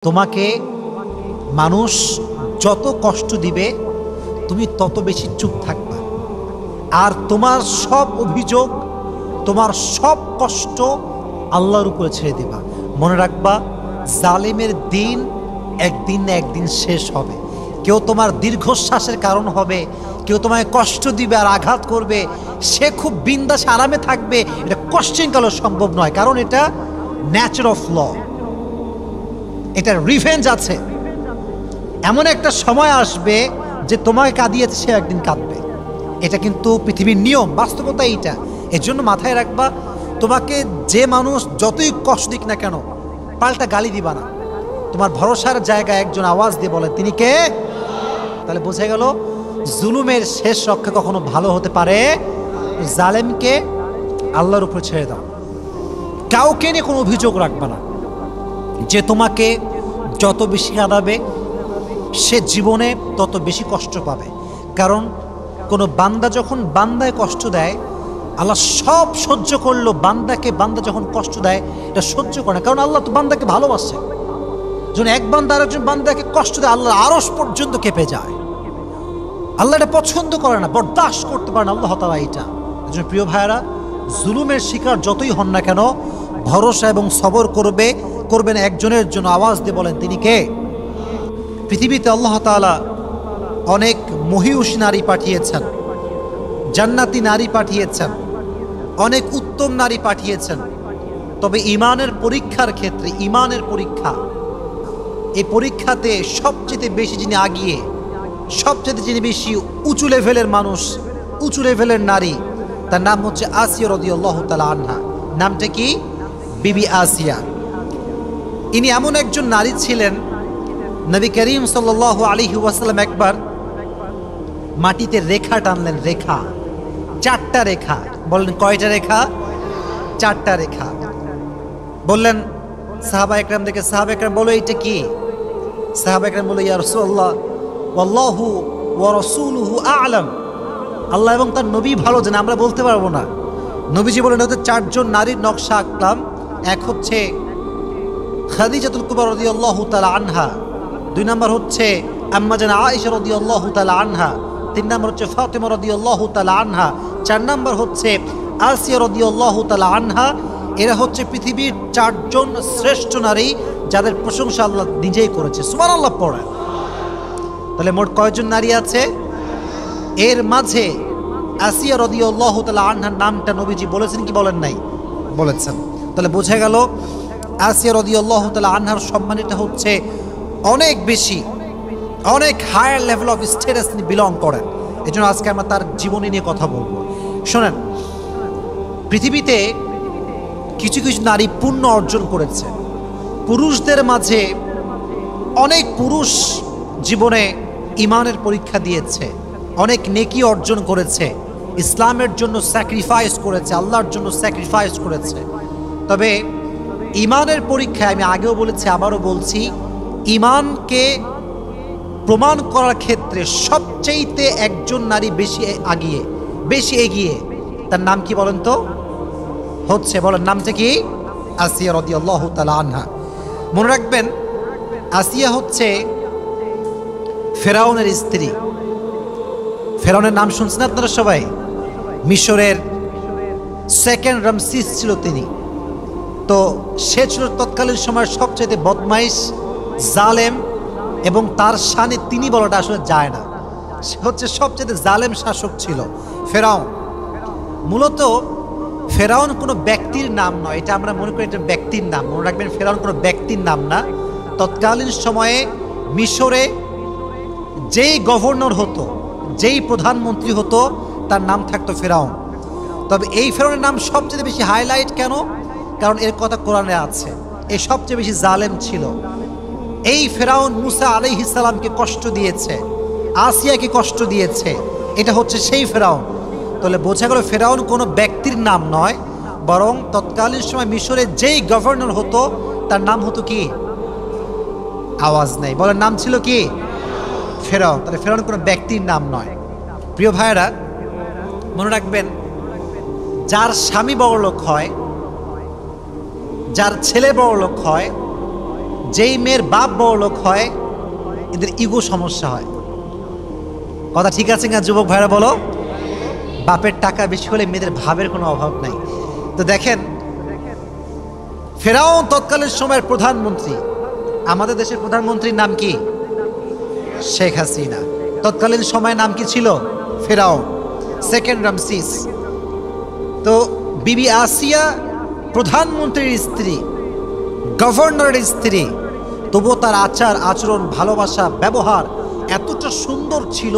তোমাকে মানুষ যত কষ্ট দিবে তুমি তত বেশি চুপ থাকবা, আর তোমার সব অভিযোগ, তোমার সব কষ্ট আল্লাহর উপরে ছেড়ে দিবা। মনে রাখবা, জালিমের দিন একদিন না একদিন শেষ হবে। কেউ তোমার দীর্ঘশ্বাসের কারণ হবে, কেউ তোমায় কষ্ট দিবে আর আঘাত করবে, সে খুব বিন্দাস আরামে থাকবে, এটা কোশ্চেন কালো সম্ভব নয়, কারণ এটা ন্যাচার অফ ল, এটা রিভেঞ্জ আছে। এমন একটা সময় আসবে যে তোমাকে কাঁদিয়েছে সে একদিন কাঁদবে, এটা কিন্তু পৃথিবীর নিয়ম, বাস্তবতা এইটা। এর জন্য মাথায় রাখবা, তোমাকে যে মানুষ যতই কষ্ট দিক না কেন পাল্টা গালি দিবা না। তোমার ভরসার জায়গায় একজন আওয়াজ দিয়ে বলে তিনি কে, তাহলে বোঝা গেল জুলুমের শেষ রক্ষা কখনো ভালো হতে পারে। জালেমকে আল্লাহর উপর ছেড়ে দাও, কাউকে নিয়ে কোনো অভিযোগ রাখবা না। যে তোমাকে যত বেশি কাঁদাবে সে জীবনে তত বেশি কষ্ট পাবে, কারণ কোনো বান্দা যখন বান্দায় কষ্ট দেয় আল্লাহ সব সহ্য করলো, বান্দা যখন কষ্ট দেয় এটা সহ্য করে না, কারণ আল্লাহ তো বান্দাকে ভালোবাসে। যখন এক বান্দা আরেকজন বান্দাকে কষ্ট দেয় আল্লাহর আরশ পর্যন্ত কেঁপে যায়। আল্লাহ এটা পছন্দ করে না, বরদাস্ত করতে পারে না আল্লাহ তাআলা এটা। এজন্য প্রিয় ভাইয়েরা, জুলুমের শিকার যতই হন না কেন ভরসা এবং সবর করবেন একজনের জন্য। আওয়াজ দিয়ে বলেন তিনি কে। পৃথিবীতে আল্লাহ তাআলা অনেক মহিয়সী নারী পাঠিয়েছেন, জান্নাতি নারী পাঠিয়েছেন, অনেক উত্তম নারী পাঠিয়েছেন, তবে ইমানের পরীক্ষার ক্ষেত্রে, ইমানের পরীক্ষা, এই পরীক্ষাতে সবচেয়ে বেশি যিনি আগিয়ে, সবচেয়ে যিনি বেশি উঁচু লেভেলের মানুষ, উঁচু লেভেলের নারী, তার নাম হচ্ছে আসিয়া রাদিয়াল্লাহু তাআলা আনহা। নামটা কি? বিবি আসিয়া। ইনি এমন একজন নারী ছিলেন, নবী করিম সাল্লাল্লাহু আলাইহি ওয়াসাল্লাম একবার মাটিতে রেখা টানলেন, রেখা, 4টা রেখা। বললেন কয়টা রেখা? 4টা রেখা। বললেন সাহাবা একরাম দেখে, সাহাবা একরাম বলো এইটা কি? সাহাবা একরাম বলে ইয়া রাসূলুল্লাহ ওয়াল্লাহু ওয়া রাসূলুহু আ'লাম, আল্লাহ এবং তার নবী ভালো জানে, আমরা বলতে পারবো না। নবীজি বলেন হচ্ছে 4জন নারীর নকশা আঁকলাম। এক হচ্ছে খাদিজাতুল কুবরা রাদিয়াল্লাহু তাআলা আনহা, 2 নম্বর হচ্ছে আম্মা জান আয়েশা রাদিয়াল্লাহু তাআলা আনহা, 3 নম্বর হচ্ছে ফাতেমা রাদিয়াল্লাহু তাআলা আনহা, 4 নম্বর হচ্ছে আসিয়া রাদিয়াল্লাহু তাআলা আনহা। এরা হচ্ছে পৃথিবীর 4জন শ্রেষ্ঠ নারী যাদের প্রশংসা আল্লাহ নিজেই করেছে। সুবহানাল্লাহ পড়ে। তাহলে মোট কয়জন নারী আছে? এর মাঝে আসিয়া রাদিয়াল্লাহু তাআলা আনহার নামটা নবীজি বলেছেন কি বলেন নাই? বলেছেন। তাহলে বোঝা গেল আসিয়া রাদিয়াল্লাহু তাআলা আনহার সম্মানটা হচ্ছে অনেক বেশি, অনেক হায়ার লেভেল অফ স্ট্যাটাস তিনি বিলং করেন। এই জন্য আজকে আমরা তার জীবনী নিয়ে কথা বলবো। শোনেন, পৃথিবীতে কিছু কিছু নারী পুণ্য অর্জন করেছে। পুরুষদের মাঝে অনেক পুরুষ জীবনে ইমানের পরীক্ষা দিয়েছে, অনেক নেকি অর্জন করেছে, ইসলামের জন্য স্যাক্রিফাইস করেছে, আল্লাহর জন্য স্যাক্রিফাইস করেছে। তবে ইমানের পরীক্ষায় আমি আগেও বলেছি, আবারও বলছি, ইমানকে প্রমাণ করার ক্ষেত্রে সবচেয়েতে একজন নারী বেশি এগিয়ে, তার নাম কি বলেন তো? হচ্ছে, বলেন নামটা কি? আসিয়া রাদিয়াল্লাহু তাআলা আনহা। মনে রাখবেন, আসিয়া হচ্ছে ফেরাউনের স্ত্রী। ফেরাউনের নাম শুনছেন আপনারা সবাই? মিশরের 2nd রামসিস ছিল তিনি। তো সে ছিল তৎকালীন সময়ের সবচেয়ে বদমাইশ, জালেম, এবং তার শানে তিনি বলাটা আসলে যায় না। সে হচ্ছে সবচেয়ে জালেম শাসক ছিল ফেরাউন। মূলত ফেরাউন কোনো ব্যক্তির নাম নয়, এটা আমরা মনে করি এটা ব্যক্তির নাম। মনে রাখবেন, ফেরাউন কোনো ব্যক্তির নাম না। তৎকালীন সময়ে মিশরে যেই গভর্নর হতো, যেই প্রধানমন্ত্রী হতো, তার নাম থাকতো ফেরাউন। তবে এই ফেরাউনের নাম সবচেয়ে বেশি হাইলাইট কেন? কারণ এর কথা কোরআনে আছে। এই সবচেয়ে বেশি জালেম ছিল। এই ফেরাউন মুসা আলাইহিস সালামকে কষ্ট দিয়েছে, আসিয়াকে কষ্ট দিয়েছে, এটা হচ্ছে সেই ফেরাউন। তাহলে বোঝা গেল ফেরাউন কোনো ব্যক্তির নাম নয়, বরং তৎকালীন সময় মিশরে যেই গভর্নর হতো তার নাম হতো কি? আওয়াজ নেই, বলেন নাম ছিল কি? ফেরাউন। তাহলে ফেরাউন কোনো ব্যক্তির নাম নয়। প্রিয় ভাইয়েরা, মনে রাখবেন, যার স্বামী বড়লোক হয়, যার ছেলে বড়লোক হয়, যেই মেয়ের বাপ বড় লোক হয় এদের ইগো সমস্যা হয়। কথা ঠিক আছে না যুবক ভাইরা বলো? বাপের টাকা বেশি হলে মেয়েদের ভাবের কোনো অভাব নাই। তো দেখেন, ফেরাউন তৎকালীন সময়ের প্রধানমন্ত্রী, আমাদের দেশের প্রধানমন্ত্রীর নাম কি? শেখ হাসিনা। তৎকালীন সময়ের নাম কি ছিল? ফেরাউন, সেকেন্ড রামসিস। তো বিবি আসিয়া প্রধানমন্ত্রীর স্ত্রী, গভর্নরের স্ত্রী, তবুও তার আচার আচরণ, ভালোবাসা, ব্যবহার এতটা সুন্দর ছিল,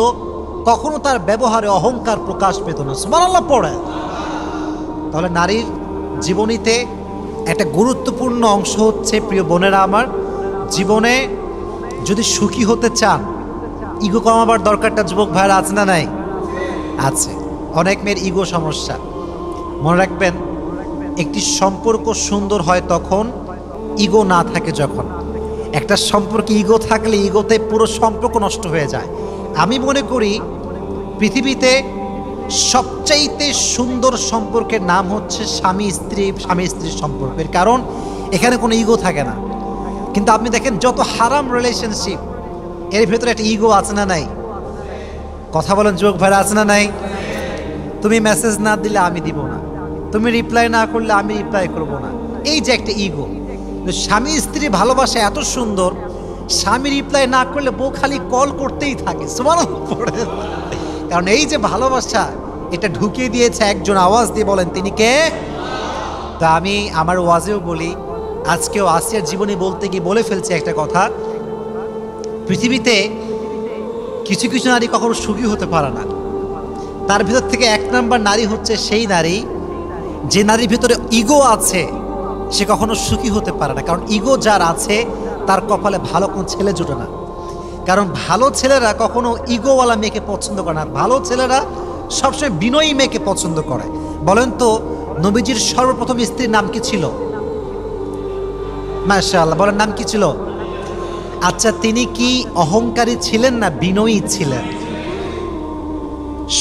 কখনো তার ব্যবহারে অহংকার প্রকাশ পেত না। সুবহানাল্লাহ পড়ে। তাহলে নারীর জীবনীতে একটা গুরুত্বপূর্ণ অংশ হচ্ছে, প্রিয় বোনেরা আমার, জীবনে যদি সুখী হতে চান ইগো কমাবার দরকারটা যুবক ভাইরা আছে না নাই? আছে। অনেক মেয়ের ইগো সমস্যা। মনে রাখবেন, একটি সম্পর্ক সুন্দর হয় তখন ইগো না থাকে যখন। একটা সম্পর্কে ইগো থাকলে ইগোতে পুরো সম্পর্ক নষ্ট হয়ে যায়। আমি মনে করি পৃথিবীতে সবচাইতে সুন্দর সম্পর্কের নাম হচ্ছে স্বামী স্ত্রীর সম্পর্কের, কারণ এখানে কোনো ইগো থাকে না। কিন্তু আপনি দেখেন যত হারাম রিলেশনশিপ, এর ভেতরে একটা ইগো আছে না নাই? কথা বলেন যুবক ভাইরা, আছে না নাই? তুমি মেসেজ না দিলে আমি দিব না, তুমি রিপ্লাই না করলে আমি রিপ্লাই করব না, এই যে একটা ইগো। স্বামী স্ত্রী ভালোবাসা এত সুন্দর, স্বামী রিপ্লাই না করলে বউ খালি কল করতেই থাকে। সুবহানাল্লাহ। কারণ এই যে ভালোবাসা, এটা ঢুকিয়ে দিয়েছে একজন। আওয়াজ দিয়ে বলেন তিনি কে? তা আমি আমার ওয়াজেও বলি, আজকেও আসিয়ার জীবনী বলতে গিয়ে বলে ফেলছি একটা কথা। পৃথিবীতে কিছু কিছু নারী কখনো সুখী হতে পারে না। তার ভিতর থেকে এক নাম্বার নারী হচ্ছে সেই নারী যে নারীর ভিতরে ইগো আছে, সে কখনো সুখী হতে পারে না। কারণ ইগো যার আছে তার কপালে ভালো কোনো ছেলে জুটে না। কারণ ভালো ছেলেরা কখনো ইগোওয়ালা মেয়েকে পছন্দ করে না। ভালো ছেলেরা সবসময় বিনয়ী মেয়েকে পছন্দ করে। বলেন তো, নবীজির সর্বপ্রথম স্ত্রীর নাম কি ছিল? মাশাআল্লাহ, বলেন নাম কি ছিল? আচ্ছা, তিনি কি অহংকারী ছিলেন না বিনয়ী ছিলেন?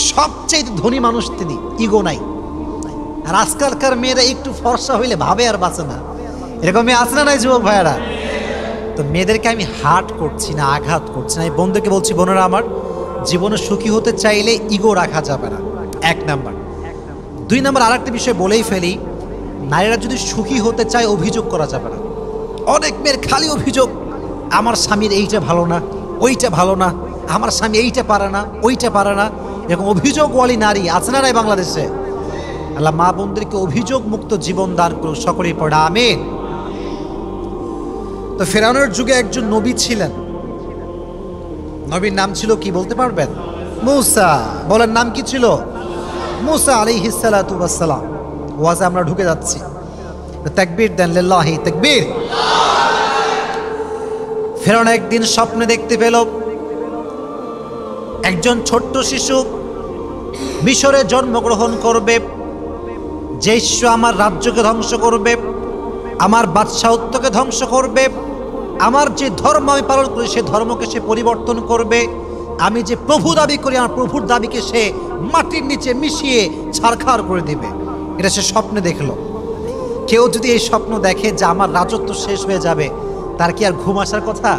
সবচেয়ে ধনী মানুষ তিনি, ইগো নাই। আর আজকালকার মেয়েরা একটু ফর্সা হইলে ভাবে আর বাঁচে না, এরকম মেয়ে আছে না নাই যুবক ভাইয়েরা? তো মেয়েদেরকে আমি হার্ট করছি না, আঘাত করছি না। এই বন্ধুকে বলছি, বোনেরা আমার, জীবনে সুখী হতে চাইলে ইগো রাখা যাবে না, এক নাম্বার। দুই নাম্বার আর একটা বিষয় বলেই ফেলি, নারীরা যদি সুখী হতে চায় অভিযোগ করা যাবে না। অনেক মেয়ের খালি অভিযোগ, আমার স্বামীর এইটা ভালো না, ওইটা ভালো না, আমার স্বামী এইটা পারে না, ওইটা পারে না। এরকম অভিযোগওয়ালী নারী আছে না নাই বাংলাদেশে? আল্লাহ মা বোনদেরকে অভিযোগ মুক্ত জীবন দান করুন, সকলেই পড়া আমিন। তো ফেরাউনের যুগে একজন নবী ছিলেন। নবীর নাম ছিল কি বলতে পারবেন? মূসা। বলেন নাম কি ছিল? মূসা আলাইহিস সালাতু ওয়াস সালাম। ওয়াজে আমরা ঢুকে যাচ্ছি, তাকবীর দেন, লিল্লাহি তাকবীর। ফেরাউন একদিন স্বপ্নে দেখতে পেল একজন ছোট্ট শিশু মিশরে জন্মগ্রহণ করবে, যে শিশু আমার রাজ্যকে ধ্বংস করবে, আমার বাদশাহত্বকে ধ্বংস করবে, আমার যে ধর্ম আমি পালন করি সে ধর্মকে সে পরিবর্তন করবে, আমি যে প্রভু দাবি করি আমার প্রভুর দাবিকে সে মাটির নিচে মিশিয়ে ছারখার করে দিবে। এটা সে স্বপ্নে দেখলো। কেউ যদি এই স্বপ্ন দেখে যে আমার রাজত্ব শেষ হয়ে যাবে, তার কি আর ঘুম আসার কথা?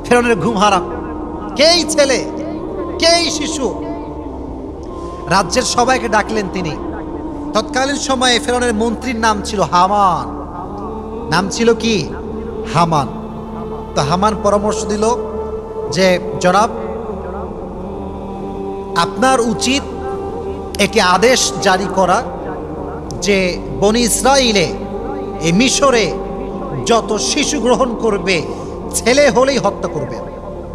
ফেরাউনের ঘুম হারাম। কেই ছেলে, কেই শিশু, রাজ্যের সবাইকে ডাকলেন তিনি। তৎকালীন সময়ে ফেরাউনের মন্ত্রীর নাম ছিল হামান। নাম ছিল কি? হামান। তো হামান পরামর্শ দিল যে জনাব, আপনার উচিত একটি আদেশ জারি করা যে বনি ইসরাইলে, এই মিশরে যত শিশু গ্রহণ করবে ছেলে হলেই হত্যা করবে।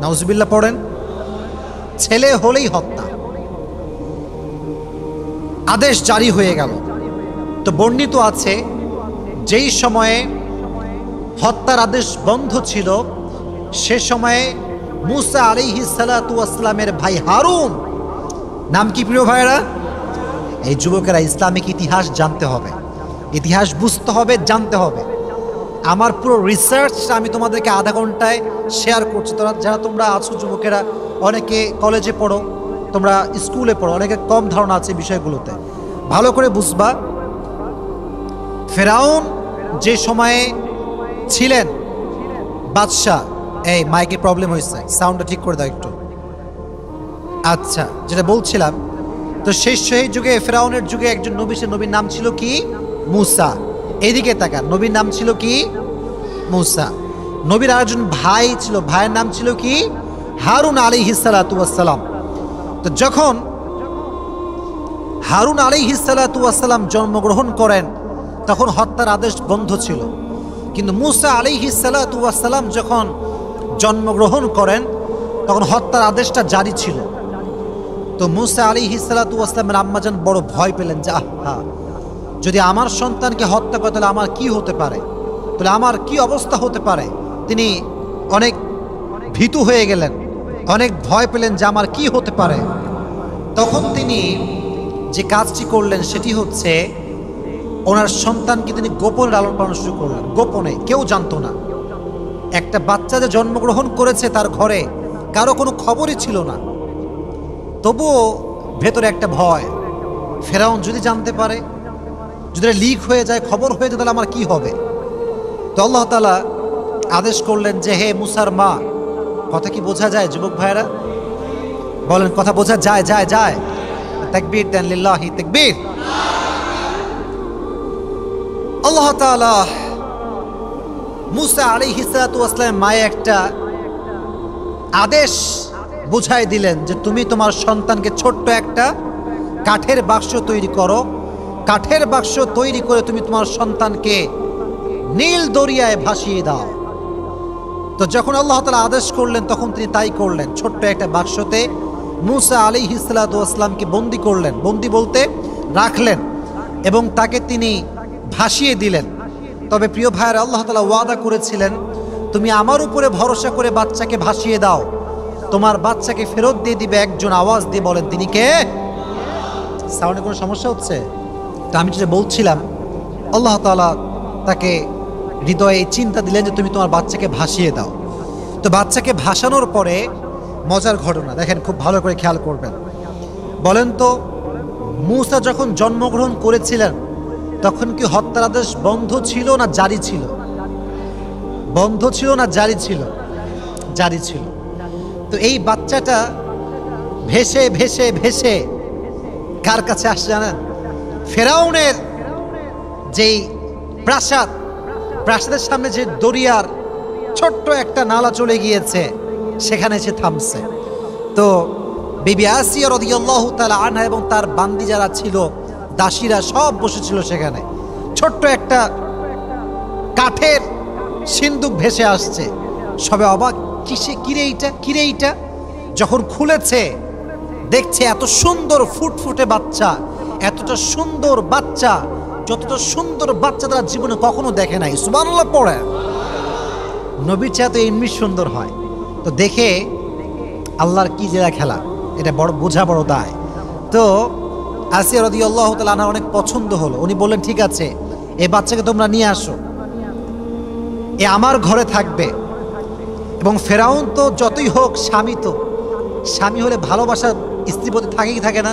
নাউজুবিল্লাহ পড়েন। ছেলে হলেই হত্যা। আদেশ জারি হয়ে গেল। তো বর্ণিত আছে যেই সময়ে হত্যার আদেশ বন্ধ ছিল সে সময়ে মূসা আলাইহিস সালাতু ওয়াস সালামের ভাই হারুন, নাম কি প্রিয় ভাইরা? এই যুবকেরা ইসলামিক ইতিহাস জানতে হবে, ইতিহাস বুঝতে হবে, জানতে হবে। আমার পুরো রিসার্চ আমি তোমাদেরকে আধা ঘন্টায় শেয়ার করছি। যারা তোমরা আছো যুবকেরা, অনেকে কলেজে পড়ো, তোমরা স্কুলে পড়ো, অনেকে কম ধারণা আছে বিষয়গুলোতে, ভালো করে বুঝবা। ফেরাউন যে সময়ে ছিলেন বাদশাহ, এই মাইকে প্রবলেম হয়েছে, সাউন্ডটা ঠিক করে দাও একটু। আচ্ছা, যেটা বলছিলাম, তো সেই যুগে ফেরাউনের যুগে একজন নবী, সে নবীর নাম ছিল কি? মূসা। এইদিকে তাকান, নবীর নাম ছিল কি? মূসা। নবীর আরেকজন ভাই ছিল, ভাইয়ের নাম ছিল কি? হারুন আলাইহিস সালাতু ওয়াস সালাম। তো যখন হারুন আলাইহিস সালাতু ওয়াস সালাম জন্মগ্রহণ করেন তখন হত্যার আদেশ বন্ধ ছিল, কিন্তু মূসা আলাইহিস সালাতু ওয়াস সালাম যখন জন্মগ্রহণ করেন তখন হত্যার আদেশটা জারি ছিল। তো মূসা আলাইহিস সালাতু ওয়াস সালামের আম্মাজান বড় ভয় পেলেন যে আহা, যদি আমার সন্তানকে হত্যা করে তাহলে আমার কি হতে পারে, তাহলে আমার কি অবস্থা হতে পারে। তিনি অনেক ভীতু হয়ে গেলেন, অনেক ভয় পেলেন যে আমার কি হতে পারে। তখন তিনি যে কাজটি করলেন সেটি হচ্ছে ওনার সন্তানকে তিনি গোপনে লালন পালন শুরু করলেন, গোপনে, কেউ জানতো না। একটা বাচ্চা যে জন্মগ্রহণ করেছে তার ঘরে কারো কোনো খবরই ছিল না, তবুও ভেতরে একটা ভয়, ফেরাউন যদি জানতে পারে, যদি লিক হয়ে যায়, খবর হয়ে যায়, তাহলে আমার কি হবে। তো আল্লাহ তাআলা আদেশ করলেন যে হে মুসার মা, কথা কি বোঝা যায় যুবক ভাইরা? বলেন, কথা বোঝা যায়? যায় যায় তাকবীর দেন, লিল্লাহি তাকবীর। আল্লাহ তাআলা মুসা আলাইহিস সালাতু ওয়াস সালামের মায়ে একটা আদেশ বুঝাই দিলেন যে তুমি তোমার সন্তানকে ছোট্ট একটা কাঠের বাক্স তৈরি করো, কাঠের বাক্স তৈরি করে তুমি তোমার সন্তানকে নীল দরিয়ায় ভাসিয়ে দাও। তো যখন আল্লাহ তাআলা আদেশ করলেন তখন তিনি তাই করলেন। ছোট্ট একটা বাক্সতে মুসা আলাইহিস সালাতু ওয়াস সালামকে বন্দী করলেন, বন্দী বলতে রাখলেন, এবং তাকে তিনি ভাসিয়ে দিলেন। তবে প্রিয় ভাইয়েরা, আল্লাহ তাআলা ওয়াদা করেছিলেন তুমি আমার উপরে ভরসা করে বাচ্চাকে ভাসিয়ে দাও, তোমার বাচ্চাকে ফেরত দিয়ে দিবে একজন। আওয়াজ দিয়ে বলেন তিনি কে? সাউন্ডে কোনো সমস্যা হচ্ছে? তো আমি যেটা বলছিলাম, আল্লাহ তাআলা তাকে হৃদয়ে চিন্তা দিলেন যে তুমি তোমার বাচ্চাকে ভাসিয়ে দাও। তো বাচ্চাকে ভাসানোর পরে মজার ঘটনা দেখেন, খুব ভালো করে খেয়াল করবেন। বলেন তো, মূসা যখন জন্মগ্রহণ করেছিলেন তখন কি হত্যার আদেশ বন্ধ ছিল না জারি ছিল? বন্ধ ছিল না জারি ছিল? জারি ছিল। তো এই বাচ্চাটা ভেসে ভেসে ভেসে কার কাছে আসছে জানেন? ফেরাউনের যেই প্রাসাদ, প্রাসাদের সামনে যে দরিয়ার ছোট্ট একটা নালা চলে গিয়েছে সেখানে এসে থামছে। তো বিবি আসিয়া রাদিয়াল্লাহু তাআলা আনহা এবং তার বান্দি যারা ছিল, দাসীরা, সব বসেছিল সেখানে। ছোট্ট একটা কাঠের সিন্দুক ভেসে আসছে, সবে অবাক, কিরে এইটা, কিরে এইটা। যখন খুলেছে দেখছে এত সুন্দর ফুটফুটে বাচ্চা, এতটা সুন্দর বাচ্চা, যতটা সুন্দর বাচ্চা তারা জীবনে কখনো দেখে নাই। সুবহানাল্লাহ পড়ে। নবীর চেয়ে তো এমনি সুন্দর হয়। তো দেখে আল্লাহর কি জেলা খেলা, এটা বড় বোঝা, বড় দায়। তো আসিয়া রাদিয়াল্লাহু তাআলা আনহার অনেক পছন্দ হলো। উনি বললেন ঠিক আছে, এই বাচ্চাকে তোমরা নিয়ে আসো, এ আমার ঘরে থাকবে। এবং ফেরাউন তো যতই হোক স্বামী, তো স্বামী হলে ভালোবাসা স্ত্রীর প্রতি থাকেই, থাকে না?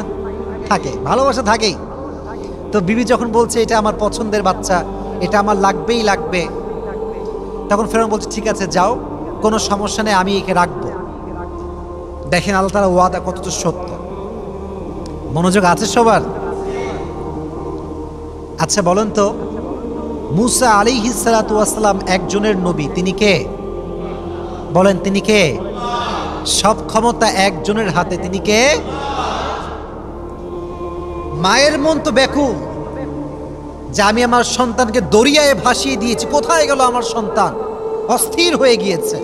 থাকে, ভালোবাসা থাকেই। তো বিবি যখন বলছে এটা আমার পছন্দের বাচ্চা, এটা আমার লাগবেই লাগবে, তখন ফেরাউন বলছে ঠিক আছে যাও, কোনো সমস্যা নেই, আমি একে রাখবো। দেখেন আল্লাহ তাআলার ওয়াদা কতটা সত্য। মনোযোগ আছে সবার? আচ্ছা বলেন তো, মূসা আলাইহিস সালাতু ওয়াস সালাম একজনের নবী, তিনি কে? বলেন তিনি কে? সব ক্ষমতা একজনের হাতে, তিনি কে? মায়ের মন তো ব্যাকুল যে আমি আমার সন্তানকে দরিয়ায় ভাসিয়ে দিয়েছি, কোথায় গেল আমার সন্তান? অস্থির হয়ে গিয়েছে।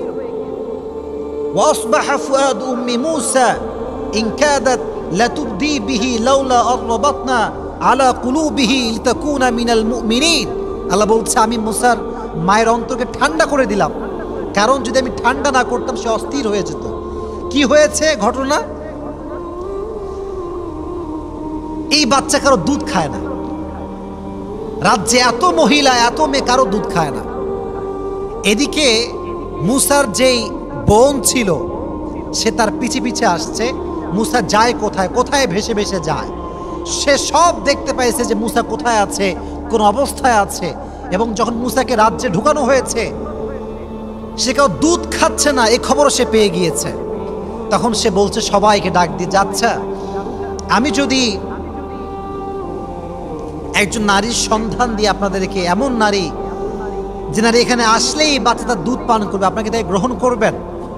ওয়াসবাহা ফুআদ উম্মি মূসা ইন কাদাত লাতুবদি বিহি লাউলা আরবাতনা আলা কুলুবিহি লিতাকুনা মিনাল মুমিনিন। আল্লাহ বলছে আমি মূসার মায়ের অন্তরকে ঠান্ডা করে দিলাম, কারণ যদি আমি ঠান্ডা না করতাম সে অস্থির হয়ে যেত। কি হয়েছে ঘটনা? এই বাচ্চা কারো দুধ খায় না, রাজ্যে এত মহিলা, এত মেয়ে, কারো দুধ খায় না। এদিকে মূসার যেই বোন ছিল সে তার পিছে পিছে আসছে। মূসা যায় কোথায়, কোথায় ভেসে ভেসে যায়, সে সব দেখতে পাইছে যে মূসা কোথায় আছে, কোন অবস্থায় আছে। এবং যখন মূসাকে রাজ্যে ঢুকানো হয়েছে সে কেউ দুধ খাচ্ছে না এই খবরও সে পেয়ে গিয়েছে। তখন সে বলছে সবাইকে ডাক দিয়ে, আচ্ছা আমি যদি একজন নারীর সন্ধান দিয়ে আপনাদেরকে, এমন নারী যে নারী এখানে আসলেই বাচ্চাটা দুধ পান করবে, আপনাকে তাই গ্রহণ করবেন?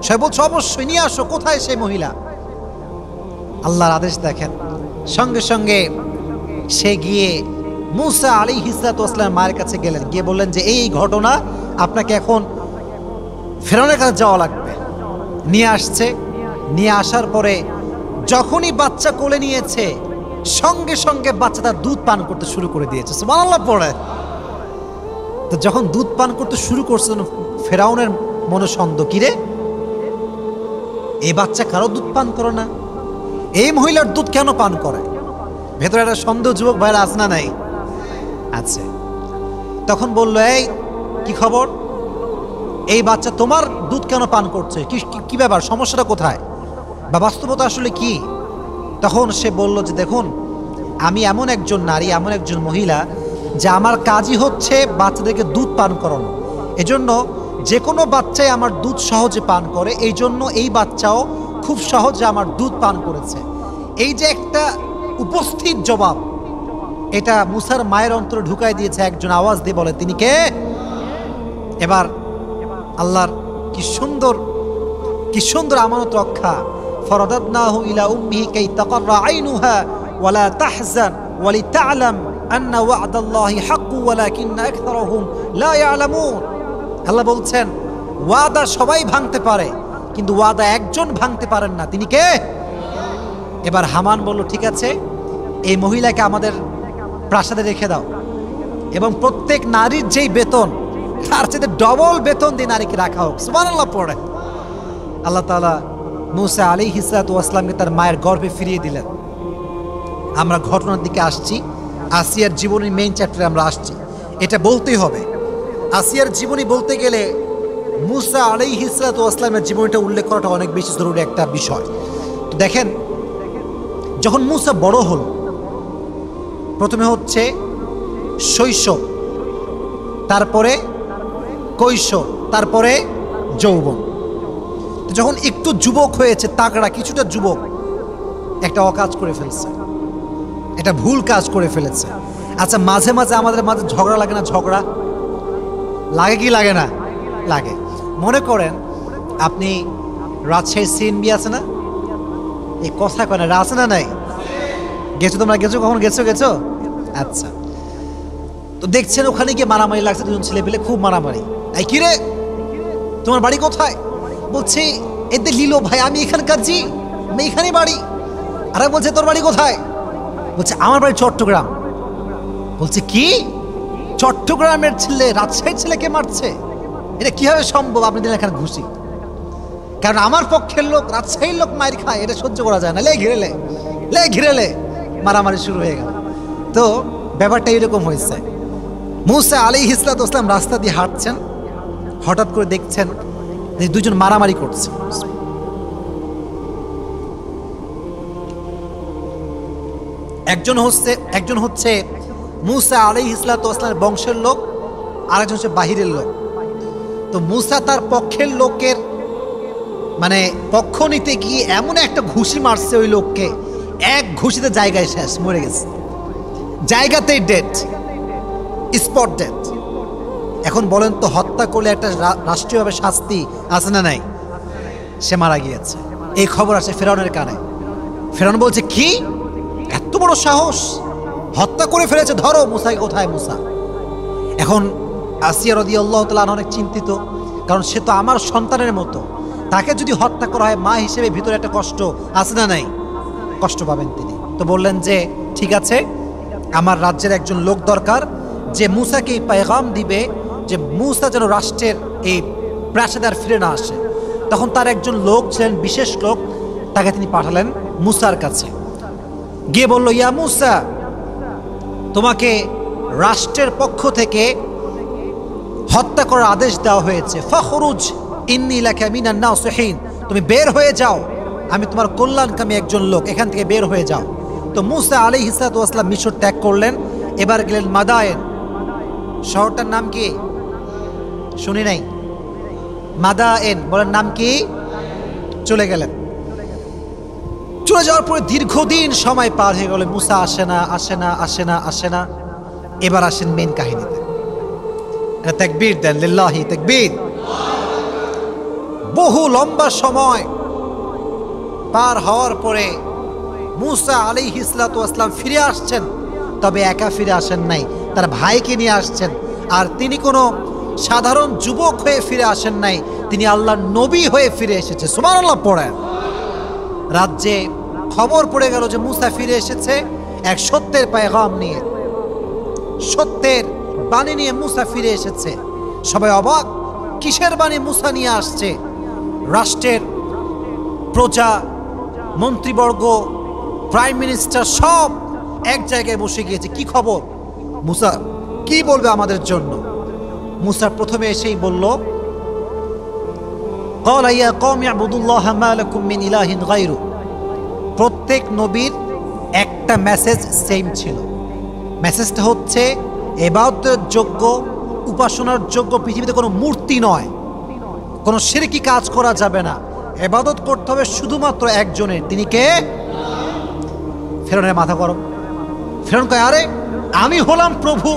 সে বলছে অবশ্যই, নিয়ে আসো। কোথায় সেই মহিলা? আল্লাহর আদেশ দেখেন, সঙ্গে সঙ্গে সে গিয়ে মুসা আলাইহিস সালামের মায়ের কাছে গেলেন, গিয়ে বললেন যে এই ঘটনা, আপনাকে এখন ফেরাউনের কাছে যাওয়া লাগবে। নিয়ে আসছে। নিয়ে আসার পরে যখনই বাচ্চা কোলে নিয়েছে, সঙ্গে সঙ্গে বাচ্চাটা দুধ পান করতে শুরু করে দিয়েছে। সুবহানাল্লাহ পড়ে। তো যখন দুধ পান করতে শুরু করছে, ফেরাউনের মনে সন্দেহ, কিরে এই বাচ্চা কারো দুধ পান করে না, এই মহিলার দুধ কেন পান করে? ভেতরে একটা সন্দেহ যুবক ভাইরা আছে না নাই? আছে। তখন বলল, এই কি খবর, এই বাচ্চা তোমার দুধ কেন পান করছে? কি ব্যাপার, সমস্যাটা কোথায়, বা বাস্তবতা আসলে কি? তখন সে বলল যে দেখুন, আমি এমন একজন নারী, এমন একজন মহিলা যে আমার কাজই হচ্ছে বাচ্চাদেরকে দুধ পান করানো। এজন্য যে কোনো বাচ্চাই আমার দুধ সহজে পান করে, এই জন্য এই বাচ্চাও খুব সহজে আমার দুধ পান করেছে। এই যে একটা উপস্থিত জবাব, এটা মুসার মায়ের অন্তরে ঢুকাই দিয়েছে। একজন আওয়াজ দিয়ে বলে, তিনি কে? এবার আল্লাহর কি সুন্দর আমানত রক্ষা। ফরাদাদনাহু ইলা উম্মিহি কাই তাকাররা আইনুহা ওয়া লা তাহজান ওয়া লিতা'লাম আন্না ওয়া'দাল্লাহি হাক্কু ওয়ালাকিন্না আকসারহুম লা ইয়া'লামুন। আল্লাহ বলছেন, ওয়াদা সবাই ভাঙতে পারে, কিন্তু ওয়াদা একজন ভাঙতে পারেন না, তিনি কে? এবার হামান বলল, ঠিক আছে, এই মহিলাকে আমাদের প্রাসাদে রেখে দাও, এবং প্রত্যেক নারীর যেই বেতন, তার চেয়ে ডবল বেতন দিয়ে নারীকে রাখা হোক। সুবহানাল্লাহ পড়ে। আল্লাহ তাআলা মুসা আলাইহিস সালামকে তার মায়ের গর্ভে ফিরিয়ে দিলেন। আমরা ঘটনার দিকে আসছি, আসিয়ার জীবনের মেইন চ্যাপ্টারে আমরা আসছি। এটা বলতেই হবে, আসিয়ার জীবনী বলতে গেলে মুসা আলাইহিস সালামের জীবনীটা উল্লেখ করাটা অনেক বেশি জরুরি একটা বিষয়। তো দেখেন, যখন মুসা বড় হল, প্রথমে হচ্ছে শৈশব, তারপরে কৈশোর, তারপরে যৌবন। যখন একটু যুবক হয়েছে, তাগড়া কিছুটা যুবক, একটা অকাজ করে ফেলছে, একটা ভুল কাজ করে ফেলেছে। আচ্ছা, মাঝে মাঝে আমাদের মাঝে ঝগড়া লাগে না? ঝগড়া লাগে কি লাগে না? লাগে। মনে করেন আপনি রাজশাহী সিএনবি আছে না, এই কথা কয় না, আছে না নাই? গেছো তোমরা? গেছো? কখন গেছো? আচ্ছা, তো দেখছেন ওখানে গিয়ে মারামারি লাগছে, দুজন ছেলে পেলে খুব মারামারি। এই কি রে, তোমার বাড়ি কোথায়? বলছে এতে লিলো ভাই, আমি এখানকার, জি আমি এখানে বাড়ি। আরে বলছে তোর বাড়ি কোথায়? বলছে আমার বাড়ি চট্টগ্রাম। বলছে কি, চট্টগ্রামের ছেলে রাজশাহীর ছেলেকে মারছে? এটা কিভাবে সম্ভব? আপনি দিলেন এখানে ঘুষি, কারণ আমার পক্ষের লোক রাজশাহীর লোক মায়ের খায়, এটা সহ্য করা যায় না। লে ঘিরেলে মারামারি শুরু হয়ে গেল। তো ব্যাপারটা এরকম হয়েছে। মুসা আলাইহিস সালাম রাস্তা দিয়ে হাঁটছেন, হঠাৎ করে দেখছেন যে দুজন মারামারি করছে। একজন হচ্ছে মুসা আলাইহিস সালামের বংশের লোক, আরেকজন হচ্ছে বাহিরের লোক। তো মুসা তার পক্ষের লোকের মানে পক্ষ নিতে গিয়ে এমন একটা ঘুষি মারছে ওই লোককে, এক ঘুষিতে জায়গায় শেষ, মরে গেছে, জায়গাতেই ডেড, স্পট ডেড। এখন বলেন তো, হত্যা করলে একটা রাষ্ট্রীয়ভাবে শাস্তি আছে না নাই? সে মারা গিয়েছে। এই খবর আসে ফেরাউনের কানে। ফেরাউন বলছে, কি এত বড় সাহস, হত্যা করে ফেলেছে, ধরো মুসাকে। কোথায় মুসা? এখন আসিয়া রাদিয়াল্লাহু তাআলা অনেক চিন্তিত, কারণ সে তো আমার সন্তানের মতো, তাকে যদি হত্যা করা হয়, মা হিসেবে ভিতরে একটা কষ্ট আছে না নাই? কষ্ট পাবেন তিনি। তো বললেন যে ঠিক আছে, আমার রাজ্যের একজন লোক দরকার, যে মুসাকে এই পেগাম দিবে যে মুসা যেন রাষ্ট্রের এই প্রাসাদে আর ফিরে না আসে। তখন তার একজন লোক ছিলেন, বিশেষ লোক, তাকে তিনি পাঠালেন মুসার কাছে। গিয়ে বলল, ইয়া মুসা, তোমাকে রাষ্ট্রের পক্ষ থেকে হত্যা করার আদেশ দেওয়া হয়েছে। ফখরুজ ইন্নী লাকা মিনান নাসিহিন, তুমি বের হয়ে যাও, আমি তোমার কল্যাণকামী একজন লোক, এখান থেকে বের হয়ে যাও। তো মুসা আলাইহিস সালাম মিশর ত্যাগ করলেন, এবার গেলেন মাদায়েন। শহরটার নাম কি শুনি নাই? মাদায়েন, বলেন নাম কি? চলে গেলেন। চলে যাওয়ার পরে দীর্ঘদিন সময় পার হয়ে গেল, মুসা আসে না আসে না আসে না আসে না। এবার আসেন মেন কাহিনীতে। তাকবীর দেন, লিল্লাহি তাকবীর। বহু লম্বা সময় পার হওয়ার পরে মুসা আলাইহিস সালাতু ওয়াস সালাম ফিরে আসছেন, তবে একা ফিরে আসেন নাই, তার ভাইকে নিয়ে আসছেন। আর তিনি কোনো সাধারণ যুবক হয়ে ফিরে আসেন নাই, তিনি আল্লাহর নবী হয়ে ফিরে এসেছে। সুবহানাল্লাহ পড়েন। রাজ্যে খবর পড়ে গেল যে মুসা ফিরে এসেছে এক সত্যের পেগাম নিয়ে, সত্যের বাণী নিয়ে মুসা ফিরে এসেছে। সবাই অবাক, কিসের বাণী মুসা নিয়ে আসছে? রাষ্ট্রের প্রজা, মন্ত্রীবর্গ, প্রাইম মিনিস্টার সব এক জায়গায় বসে গিয়েছে। কি খবর? মুসা কি বলবে আমাদের জন্য? মুসা প্রথমে এসেই বলল, ক্বালা ইয়া কওমি ইবুদুল্লাহা মা লাকুম মিন ইলাহিন গায়রু। প্রত্যেক নবীর একটা মেসেজ সেম ছিল। মেসেজটা হচ্ছে ইবাদতের যোগ্য, উপাসনার যোগ্য পৃথিবীতে কোনো মূর্তি নয়, কোনো শিরকি কাজ করা যাবে না, ইবাদত করতে হবে শুধুমাত্র একজনের। তিনি কে? ফেরাউনের মাথা গরম। ফেরাউন কয়, আরে আমি হলাম প্রভু,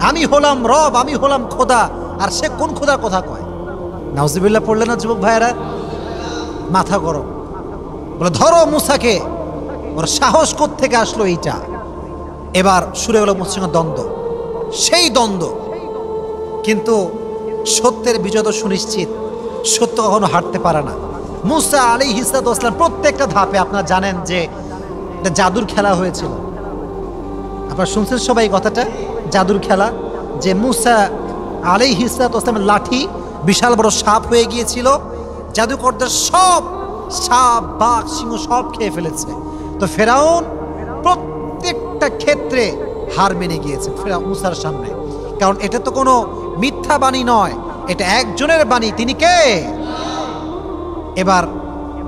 আমি হলাম রব, আমি হলাম খোদা, আর সে কোন খোদার কথা কয়? নাউজুবিল্লাহ পড়লেন না যুবক ভাইয়েরা? মাথা গরম। বলে ধরো মুসাকে, ওর সাহস কোত্থেকে আসলো এইটা? এবার শুরু হলো মুসার সঙ্গে দ্বন্দ্ব, সেই দ্বন্দ্ব। কিন্তু সত্যের বিজয় তো সুনিশ্চিত, সত্য কখনো হারতে পারে না। মুসা আলাইহিস সালাতু ওয়াস সালাম প্রত্যেকটা ধাপে, আপনারা জানেন যে একটা জাদুর খেলা হয়েছিল, আপনারা শুনছেন সবাই কথাটা, জাদুর খেলা। যে মুসা আলাইহিস সালাতু ওয়াস সালামের লাঠি বিশাল বড় সাপ হয়ে গিয়েছিল, জাদুকরদের সব সাপ, বাঘ, সিংহ সব খেয়ে ফেলেছে। তো ফেরাউন প্রত্যেকটা ক্ষেত্রে হার মেনে গিয়েছে ফেরাউন মুসার সামনে, কারণ এটা তো কোনো মিথ্যা বাণী নয়, এটা একজনের বাণী। তিনি কে? এবার